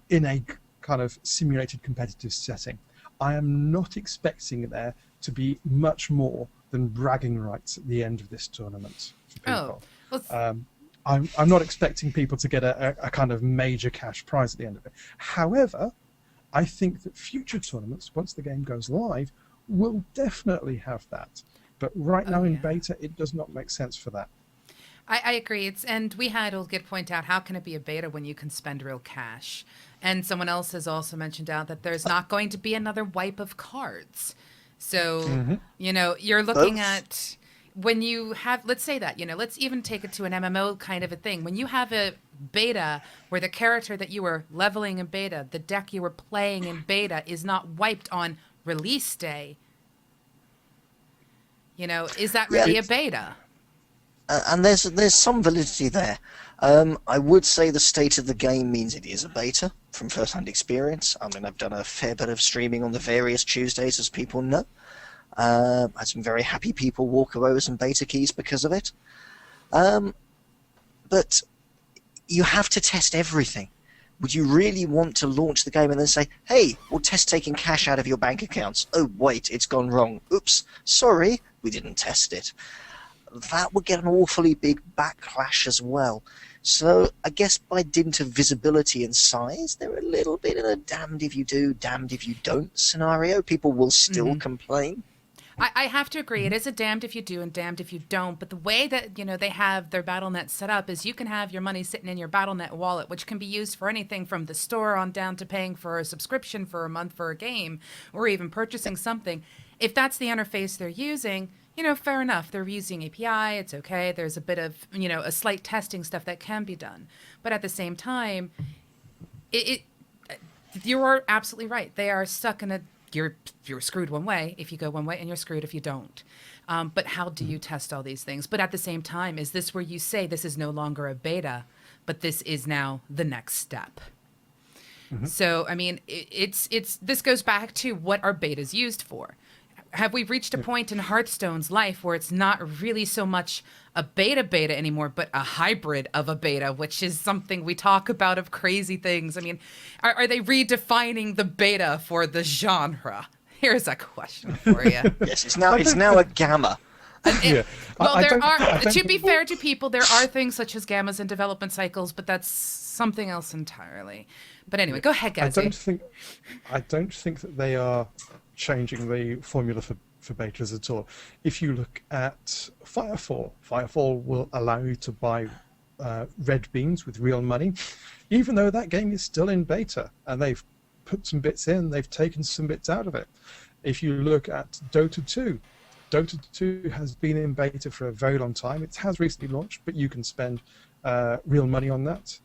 in a kind of simulated competitive setting. I am not expecting there to be much more than bragging rights at the end of this tournament for people. well, I'm not expecting people to get a kind of major cash prize at the end of it. However, I think that future tournaments, once the game goes live, will definitely have that. But right now in beta, it does not make sense for that. I agree. And we had Olgit point out, how can it be a beta when you can spend real cash? And someone else has also mentioned out that there's not going to be another wipe of cards. So, you're looking at when you have, let's say that, let's even take it to an MMO kind of a thing. When you have a beta where the character that you were leveling in beta, the deck you were playing in beta is not wiped on release day, is that really a beta? And there's some validity there. I would say the state of the game means it is a beta from first-hand experience. I mean, I've done a fair bit of streaming on the various Tuesdays, as people know. I had some very happy people walk away with some beta keys because of it. But you have to test everything. Would you really want to launch the game and then say, hey, we'll test taking cash out of your bank accounts? Oh, wait, it's gone wrong. Oops, sorry, we didn't test it. That would get an awfully big backlash as well. So I guess by dint of visibility and size, they're a little bit in a damned if you do, damned if you don't scenario. People will still complain. I have to agree. It is a damned if you do and damned if you don't. But the way that, they have their BattleNet set up is you can have your money sitting in your BattleNet wallet, which can be used for anything from the store on down to paying for a subscription for a month for a game or even purchasing something. If that's the interface they're using, fair enough. They're using API. It's okay. There's a bit of, a slight testing stuff that can be done. But at the same time, you're absolutely right. They are stuck in you're screwed one way if you go one way, and you're screwed if you don't. But how do you test all these things? But at the same time, is this where you say this is no longer a beta, but this is now the next step? So, I mean, this goes back to what are betas used for? Have we reached a point in Hearthstone's life where it's not really so much a beta anymore, but a hybrid of a beta, which is something we talk about of crazy things? I mean, are they redefining the beta for the genre? Here's a question for you. Yes, it's now a gamma. To be fair to people, there are things such as gammas and development cycles, but that's something else entirely. But anyway, go ahead, Gazi. I don't think that they are changing the formula for betas at all. If you look at Firefall will allow you to buy red beans with real money, even though that game is still in beta, and they've put some bits in, they've taken some bits out of it. If you look at Dota 2, Dota 2 has been in beta for a very long time. It has recently launched, but you can spend real money on that,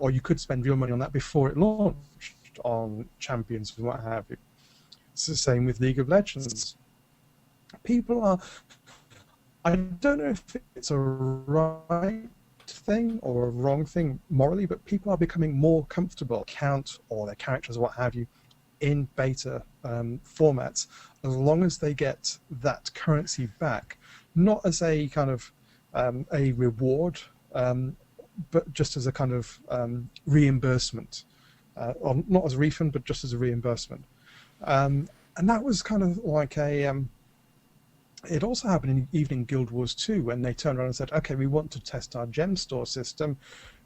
or you could spend real money on that before it launched on Champions and what have you. It's the same with League of Legends. People are... I don't know if it's a right thing or a wrong thing morally, but people are becoming more comfortable, account or their characters or what have you, in beta formats, as long as they get that currency back, not as a kind of a reward, but just as a kind of reimbursement, or not as a refund, but just as a reimbursement. And that was kind of like a... it also happened in Evening Guild Wars 2 when they turned around and said, okay, we want to test our gem store system.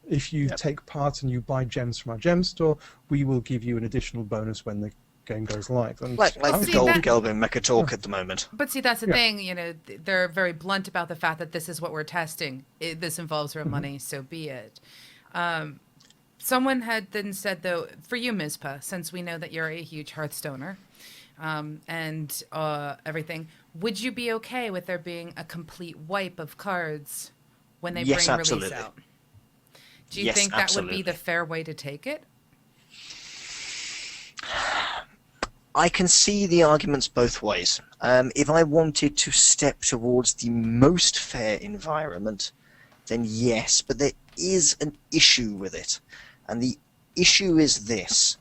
If you take part and you buy gems from our gem store, we will give you an additional bonus when the game goes live. And Like the see, Gold that- Gelb in Mecha Talk at the moment. But see, that's the thing, you know, they're very blunt about the fact that this is what we're testing. This involves real money, so be it. Someone had then said, though, for you, Mizpah, since we know that you're a huge Hearthstoner and everything, would you be okay with there being a complete wipe of cards when they Yes, bring absolutely. release out? Do you Yes, think that absolutely. would be the fair way to take it? I can see the arguments both ways. If I wanted to step towards the most fair environment, then yes, but there is an issue with it. And the issue is this.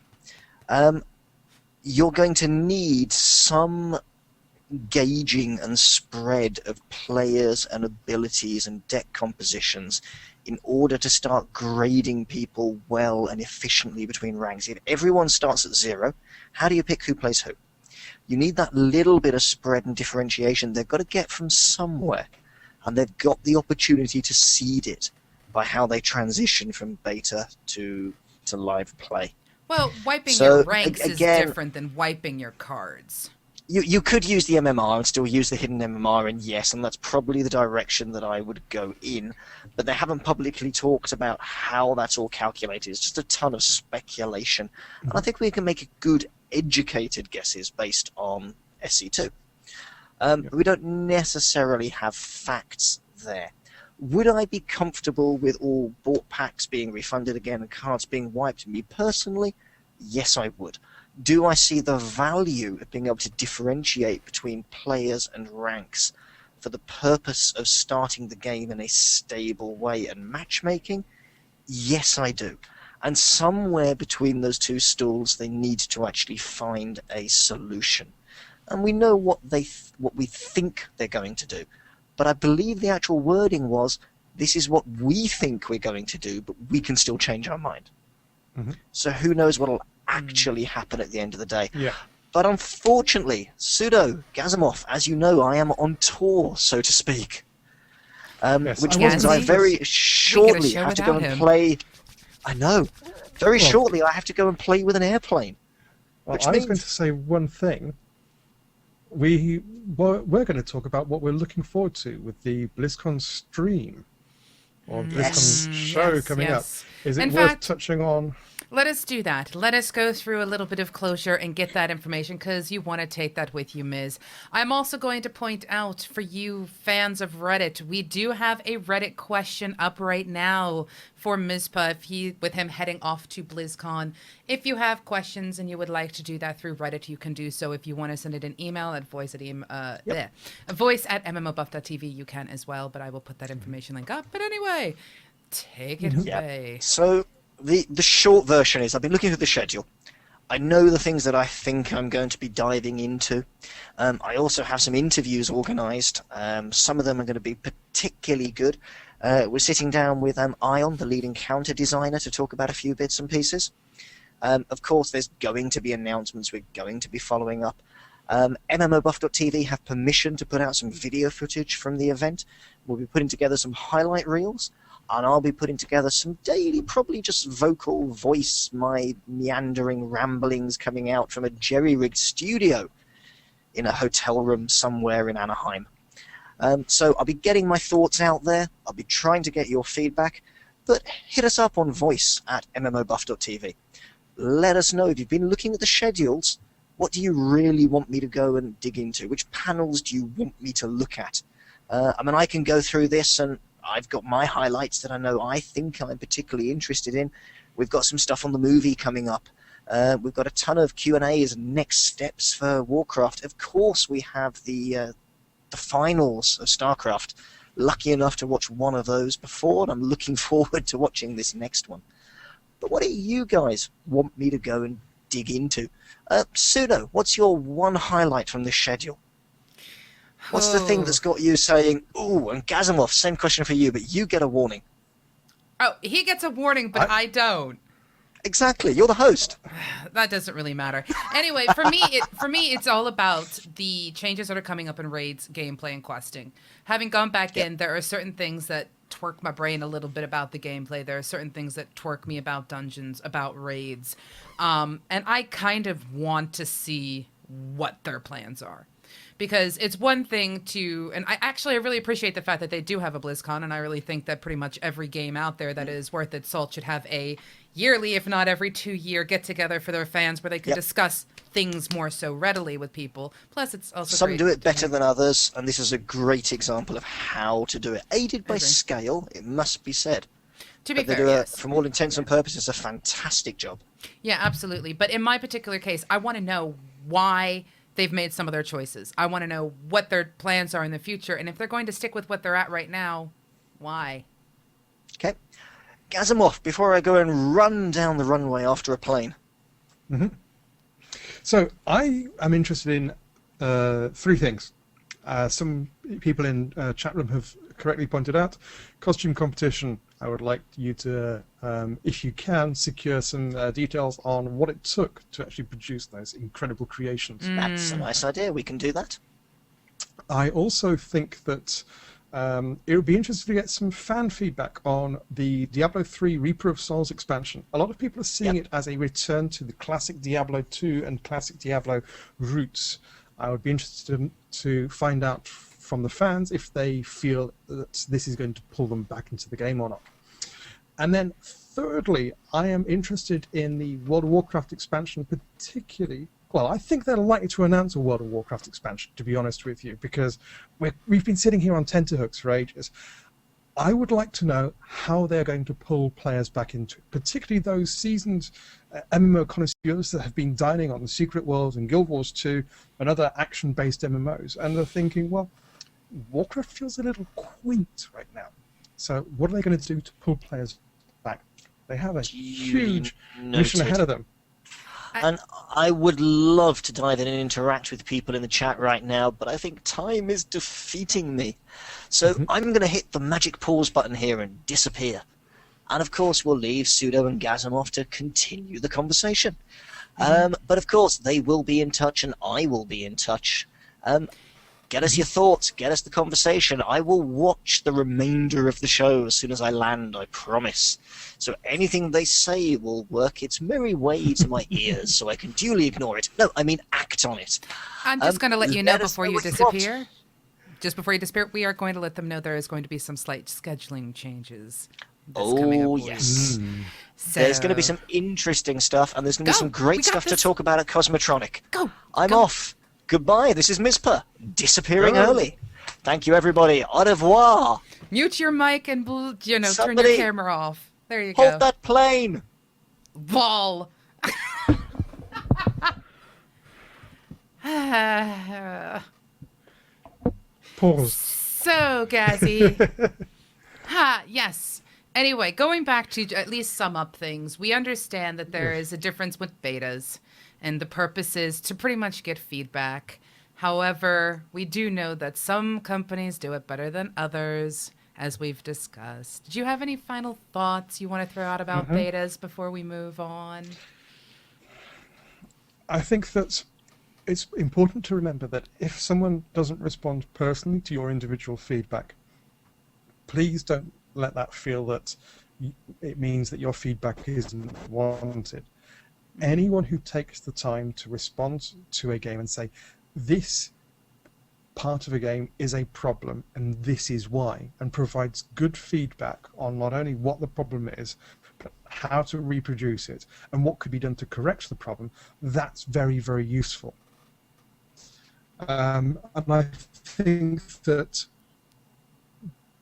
You're going to need some gauging and spread of players and abilities and deck compositions in order to start grading people well and efficiently between ranks. If everyone starts at 0, how do you pick who plays who? You need that little bit of spread and differentiation they've got to get from somewhere, and they've got the opportunity to seed it by how they transition from beta to live play. Well, wiping So, your ranks again- is different than wiping your cards. You could use the MMR and still use the hidden MMR, and yes, and that's probably the direction that I would go in, but they haven't publicly talked about how that's all calculated. It's just a ton of speculation, and I think we can make good, educated guesses based on SC2. But we don't necessarily have facts there. Would I be comfortable with all bought packs being refunded again and cards being wiped? Me personally, yes, I would. Do I see the value of being able to differentiate between players and ranks for the purpose of starting the game in a stable way and matchmaking? Yes, I do. And somewhere between those two stools, they need to actually find a solution. And we know what we think they're going to do. But I believe the actual wording was, this is what we think we're going to do, but we can still change our mind. Mm-hmm. So who knows what will actually happen at the end of the day. Yeah. But unfortunately, Pseudo, Gazimoff, as you know, I am on tour, so to speak. Yes, Which I means I Gazi, very shortly show have to go without and him. play... I know. Very Well- shortly I have to go and play with an airplane. Well, Which I was means- going to say one thing. We're going to talk about what we're looking forward to with the BlizzCon stream or Yes. BlizzCon show Yes, coming yes. up. Is it In worth fact- touching on? Let us do that. Let us go through a little bit of closure and get that information because you want to take that with you, Ms. I'm also going to point out for you fans of Reddit, we do have a Reddit question up right now for Mizpah with him heading off to BlizzCon. If you have questions and you would like to do that through Reddit, you can do so. If you want to send it an email at voice at MMOBuff.TV, you can as well, but I will put that information link up. But anyway, take it away. So the short version is I've been looking through the schedule. I know the things that I think I'm going to be diving into. I also have some interviews organised. Some of them are going to be particularly good. We're sitting down with Ion, the lead encounter designer, to talk about a few bits and pieces. Of course, there's going to be announcements we're going to be following up. MMOBuff.TV have permission to put out some video footage from the event. We'll be putting together some highlight reels, and I'll be putting together some daily, probably just vocal voice, my meandering ramblings coming out from a jerry-rigged studio in a hotel room somewhere in Anaheim. So I'll be getting my thoughts out there. I'll be trying to get your feedback, but hit us up on voice at MMOBuff.TV. Let us know if you've been looking at the schedules. What do you really want me to go and dig into? Which panels do you want me to look at? I mean, I can go through this, and I've got my highlights that I know I think I'm particularly interested in. We've got some stuff on the movie coming up. We've got a ton of Q&As and next steps for Warcraft. Of course, we have the finals of StarCraft. Lucky enough to watch one of those before, and I'm looking forward to watching this next one. But what do you guys want me to go and dig into. Pseudo, what's your one highlight from this schedule? What's the thing that's got you saying, ooh, and Gazimoff, same question for you, but you get a warning. Oh, he gets a warning, but I don't. Exactly, you're the host. That doesn't really matter. Anyway, for me, it's all about the changes that are coming up in raids, gameplay, and questing. Having gone back in, there are certain things that twerk my brain a little bit about the gameplay. There are certain things that twerk me about dungeons, about raids, and I kind of want to see what their plans are. Because it's one thing to, and I really appreciate the fact that they do have a BlizzCon, and I really think that pretty much every game out there that is worth its salt should have a yearly, if not every 2-year get-together for their fans where they can discuss things more so readily with people. Plus, it's also some do it better than others, and this is a great example of how to do it. Aided by scale, it must be said. To be fair, fair, yes. From all intents and purposes, a fantastic job. Yeah, absolutely. But in my particular case, I want to know why they've made some of their choices. I want to know what their plans are in the future, and if they're going to stick with what they're at right now, why? Okay. Gazimoff, before I go and run down the runway after a plane. So I am interested in 3 things. Some people in chat room have correctly pointed out costume competition. I would like you to, if you can, secure some details on what it took to actually produce those incredible creations. That's a nice idea. We can do that. I also think that it would be interesting to get some fan feedback on the Diablo 3 Reaper of Souls expansion. A lot of people are seeing it as a return to the classic Diablo 2 and classic Diablo roots. I would be interested to find out from the fans if they feel that this is going to pull them back into the game or not. And then thirdly, I am interested in the World of Warcraft expansion, particularly. Well, I think they're likely to announce a World of Warcraft expansion, to be honest with you, because we've been sitting here on tenterhooks for ages. I would like to know how they're going to pull players back into it, particularly those seasoned MMO connoisseurs that have been dining on the Secret Worlds and Guild Wars 2 and other action-based MMOs, and they're thinking, well, Warcraft feels a little quaint right now. So what are they going to do to pull players back? They have a huge mission ahead of them. And I would love to dive in and interact with people in the chat right now, but I think time is defeating me. So I'm going to hit the magic pause button here and disappear. And of course, we'll leave Pseudo and Gazimoff to continue the conversation. But of course, they will be in touch and I will be in touch. Get us your thoughts, get us the conversation. I will watch the remainder of the show as soon as I land, I promise. So anything they say will work its merry way to my ears, so I can duly ignore it. No, I mean act on it. I'm just going to let you know before you disappear. Just before you disappear, we are going to let them know there is going to be some slight scheduling changes. Oh, yes. So, there's going to be some interesting stuff, and there's going to be some great stuff to talk about at Cosmotronic. I'm off. Goodbye, this is Mizpah, disappearing early. Thank you, everybody. Au revoir. Mute your mic and, turn your camera off. There you go. Hold that plane. Ball. Pause. So, Gazzy. Yes. Anyway, going back to at least sum up things, we understand that there is a difference with betas. And the purpose is to pretty much get feedback. However, we do know that some companies do it better than others, as we've discussed. Did you have any final thoughts you want to throw out about betas before we move on? I think that it's important to remember that if someone doesn't respond personally to your individual feedback, please don't let that feel that it means that your feedback isn't wanted. Anyone who takes the time to respond to a game and say, this part of a game is a problem and this is why, and provides good feedback on not only what the problem is, but how to reproduce it and what could be done to correct the problem, that's very, very useful. And I think that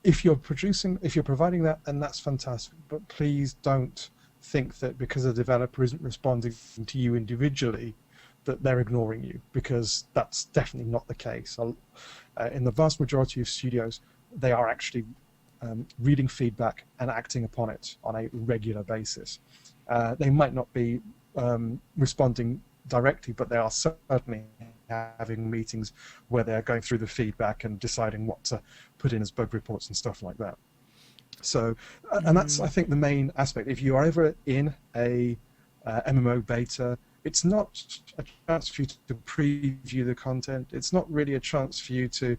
if you're providing that, then that's fantastic, but please don't think that because a developer isn't responding to you individually that they're ignoring you, because that's definitely not the case. In the vast majority of studios, they are actually reading feedback and acting upon it on a regular basis. They might not be responding directly, but they are certainly having meetings where they're going through the feedback and deciding what to put in as bug reports and stuff like that. So, and that's, I think, the main aspect. If you are ever in a MMO beta, it's not a chance for you to preview the content. It's not really a chance for you to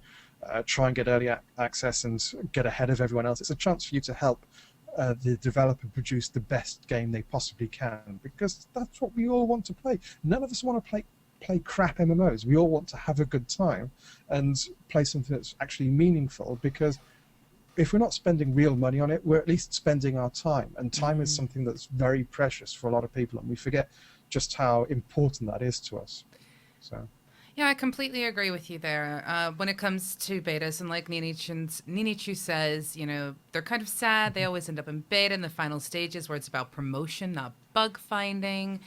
try and get early access and get ahead of everyone else. It's a chance for you to help the developer produce the best game they possibly can, because that's what we all want to play. None of us want to play crap MMOs. We all want to have a good time and play something that's actually meaningful, because if we're not spending real money on it, we're at least spending our time, and time is something that's very precious for a lot of people, and we forget just how important that is to us. So. Yeah, I completely agree with you there. When it comes to betas, and like Ninichu says, you know, they're kind of sad. They always end up in beta in the final stages where it's about promotion, not bug finding.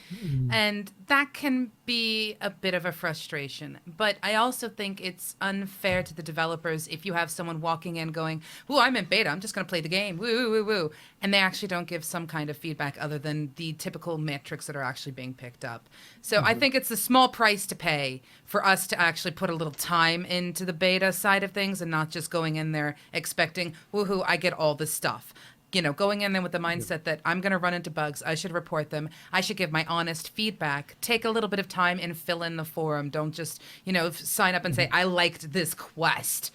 And that can be a bit of a frustration. But I also think it's unfair to the developers if you have someone walking in going, "Ooh, I'm in beta. I'm just going to play the game. Woo, woo, woo, woo." And they actually don't give some kind of feedback other than the typical metrics that are actually being picked up. So I think it's a small price to pay for us to actually put a little time into the beta side of things and not just going in there expecting, woohoo, I get all this stuff. You know, going in there with the mindset that I'm going to run into bugs, I should report them, I should give my honest feedback, take a little bit of time and fill in the forum. Don't just, you know, sign up and say, I liked this quest.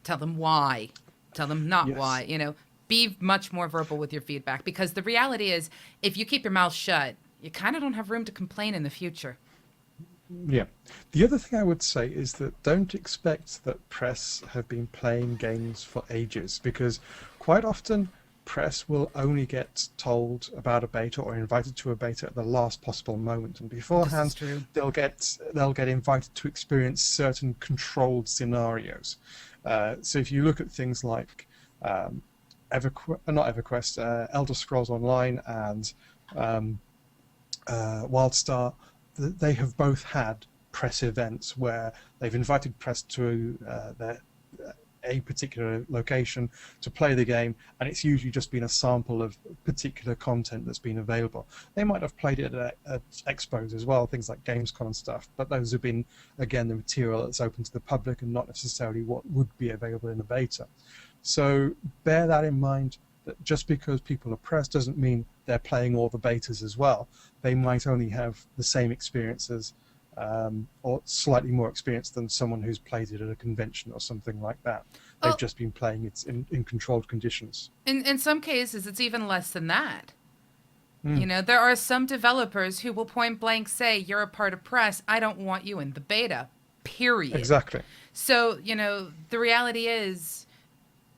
Tell them why. Tell them not why, you know. Be much more verbal with your feedback, because the reality is if you keep your mouth shut, you kind of don't have room to complain in the future. Yeah. The other thing I would say is that don't expect that press have been playing games for ages, because quite often press will only get told about a beta or invited to a beta at the last possible moment, and beforehand they'll get invited to experience certain controlled scenarios. So if you look at things like Elder Scrolls Online and Wildstar, they have both had press events where they've invited press to a particular location to play the game, and it's usually just been a sample of particular content that's been available. They might have played it at expos as well, things like Gamescom and stuff, but those have been, again, the material that's open to the public and not necessarily what would be available in a beta. So bear that in mind, that just because people are press doesn't mean they're playing all the betas as well. They might only have the same experiences or slightly more experience than someone who's played it at a convention or something like that. They've just been playing it in controlled conditions. In some cases, it's even less than that. You know, there are some developers who will point blank say, you're a part of press, I don't want you in the beta, period. Exactly. So, you know, the reality is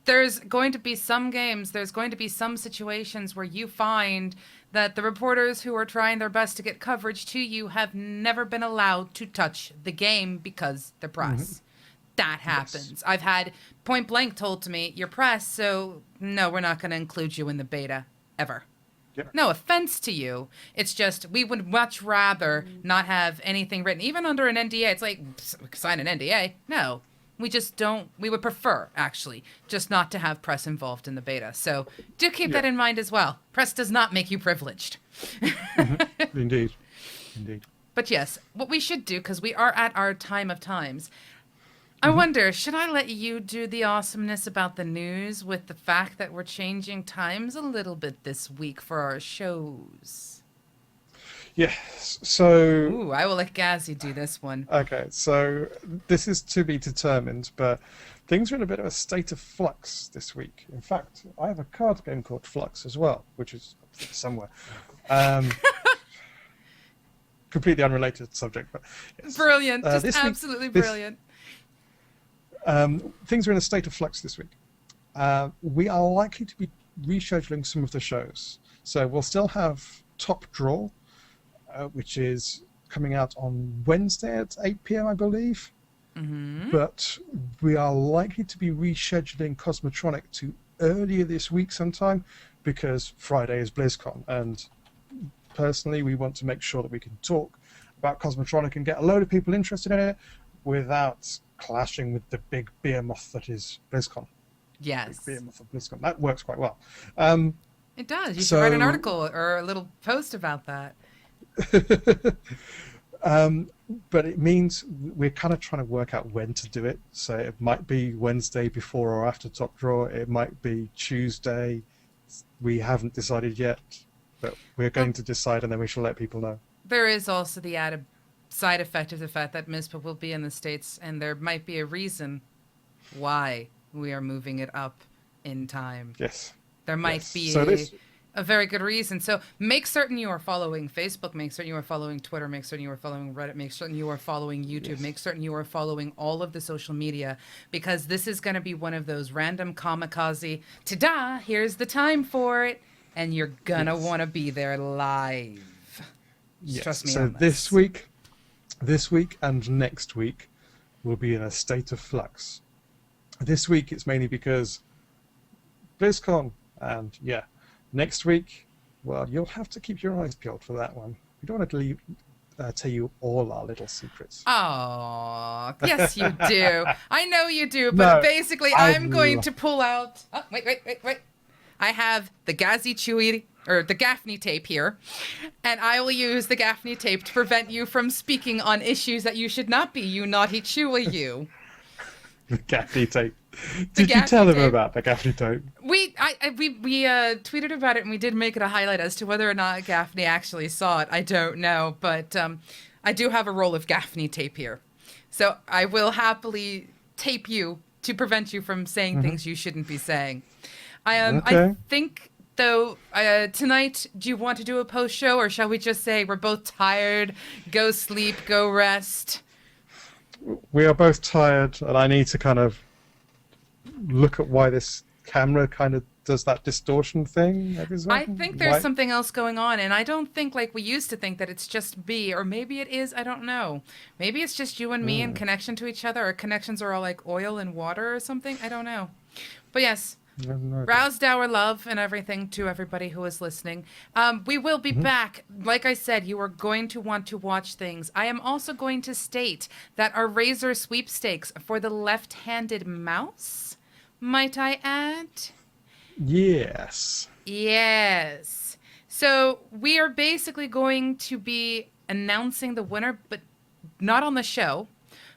there's going to be some games, there's going to be some situations where you find that the reporters who are trying their best to get coverage to you have never been allowed to touch the game because they're press. That happens. Yes. I've had point blank told to me, you're press, so no, we're not going to include you in the beta, ever. Yep. No offense to you. It's just we would much rather not have anything written, even under an NDA. It's like, sign an NDA. No. We just don't, we would prefer, actually, just not to have press involved in the beta. So do keep that in mind as well. Press does not make you privileged. Indeed. Indeed. But yes, what we should do, because we are at our time of times, I wonder, should I let you do the awesomeness about the news with the fact that we're changing times a little bit this week for our shows? Yes, so... Ooh, I will let Gazzy do this one. Okay, so this is to be determined, but things are in a bit of a state of flux this week. In fact, I have a card game called Flux as well, which is somewhere. Completely unrelated subject, but... Yes. Brilliant, just absolutely brilliant. Things are in a state of flux this week. We are likely to be rescheduling some of the shows. So we'll still have Top Draw, which is coming out on Wednesday at 8 p.m., I believe. But we are likely to be rescheduling Cosmotronic to earlier this week sometime, because Friday is BlizzCon. And personally, we want to make sure that we can talk about Cosmotronic and get a load of people interested in it without clashing with the big behemoth that is BlizzCon. Yes. Big behemoth of BlizzCon. That works quite well. It does. You should write an article or a little post about that. But it means we're kind of trying to work out when to do it. So it might be Wednesday before or after Top Draw. It might be Tuesday. We haven't decided yet, but we're going to decide, and then we shall let people know. There is also the added side effect of the fact that Mizpah will be in the States, and there might be a reason why we are moving it up in time. Yes. There might Yes. be So a very good reason. So make certain you are following Facebook, make certain you are following Twitter, make certain you are following Reddit, make certain you are following YouTube, Yes. make certain you are following all of the social media, because this is going to be one of those random kamikaze, ta-da, here's the time for it, and you're going to Yes. want to be there live. Just Yes. trust me So on this. this week and next week will be in a state of flux. This week it's mainly because BlizzCon, and next week, well, you'll have to keep your eyes peeled for that one. We don't want to tell you all our little secrets. Oh, yes, you do. I know you do, but No, basically, I'm going to pull out. Oh, wait. I have the the Gaffney tape here, and I will use the Gaffney tape to prevent you from speaking on issues that you should not be, you naughty chewy you. The Gaffney tape. Did you tell them about the Gaffney tape? We tweeted about it, and we did make it a highlight. As to whether or not Gaffney actually saw it, I don't know, but I do have a roll of Gaffney tape here, so I will happily tape you to prevent you from saying things you shouldn't be saying. Okay. I think though tonight, do you want to do a post show, or shall we just say we're both tired, go sleep, go rest? We are both tired, and I need to kind of look at why this camera kind of does that distortion thing every so I often. think there's something else going on, and I don't think like we used to think that it's just me, or maybe it is, I don't know. Maybe it's just you and me in connection to each other, or connections are all like oil and water or something. I don't know. But yes, roused our love and everything to everybody who is listening. We will be back. Like I said, you are going to want to watch things. I am also going to state that our Razor sweepstakes for the left-handed mouse, might I add? Yes. Yes. So we are basically going to be announcing the winner, but not on the show,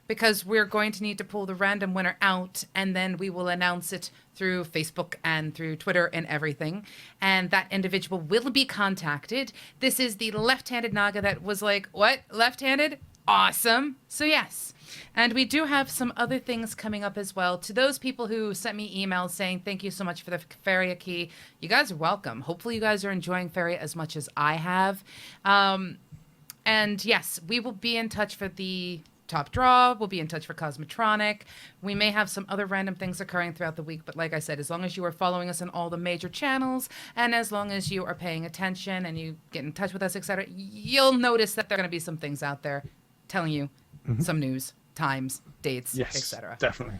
because we're going to need to pull the random winner out, and then we will announce it through Facebook and through Twitter and everything. And that individual will be contacted. This is the left-handed Naga that was like, what? Left-handed? Awesome. So yes. And we do have some other things coming up as well. To those people who sent me emails saying thank you so much for the Feria key, you guys are welcome. Hopefully you guys are enjoying Feria as much as I have. And yes, we will be in touch for the Top Draw. We'll be in touch for Cosmotronic. We may have some other random things occurring throughout the week, but like I said, as long as you are following us on all the major channels, and as long as you are paying attention and you get in touch with us, etc., you'll notice that there are going to be some things out there telling you some news, times, dates, Yes, etc. definitely.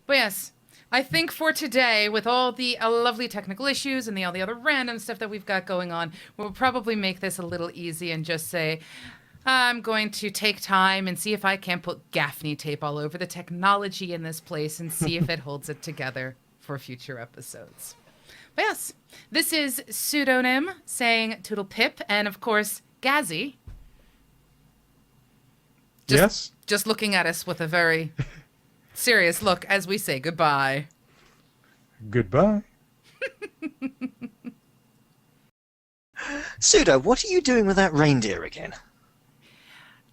But yes, I think for today, with all the lovely technical issues and all the other random stuff that we've got going on, we'll probably make this a little easy and just say, I'm going to take time and see if I can put Gaffney tape all over the technology in this place and see if it holds it together for future episodes. But yes, this is Pseudonym saying Toodle Pip, and of course, Gazzy. Just looking at us with a very serious look as we say goodbye. Goodbye. Pseudo, what are you doing with that reindeer again?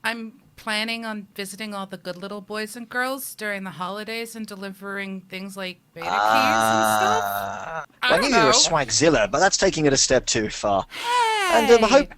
I'm planning on visiting all the good little boys and girls during the holidays and delivering things like beta keys and stuff. I knew you were a swagzilla, but that's taking it a step too far. And I Hey!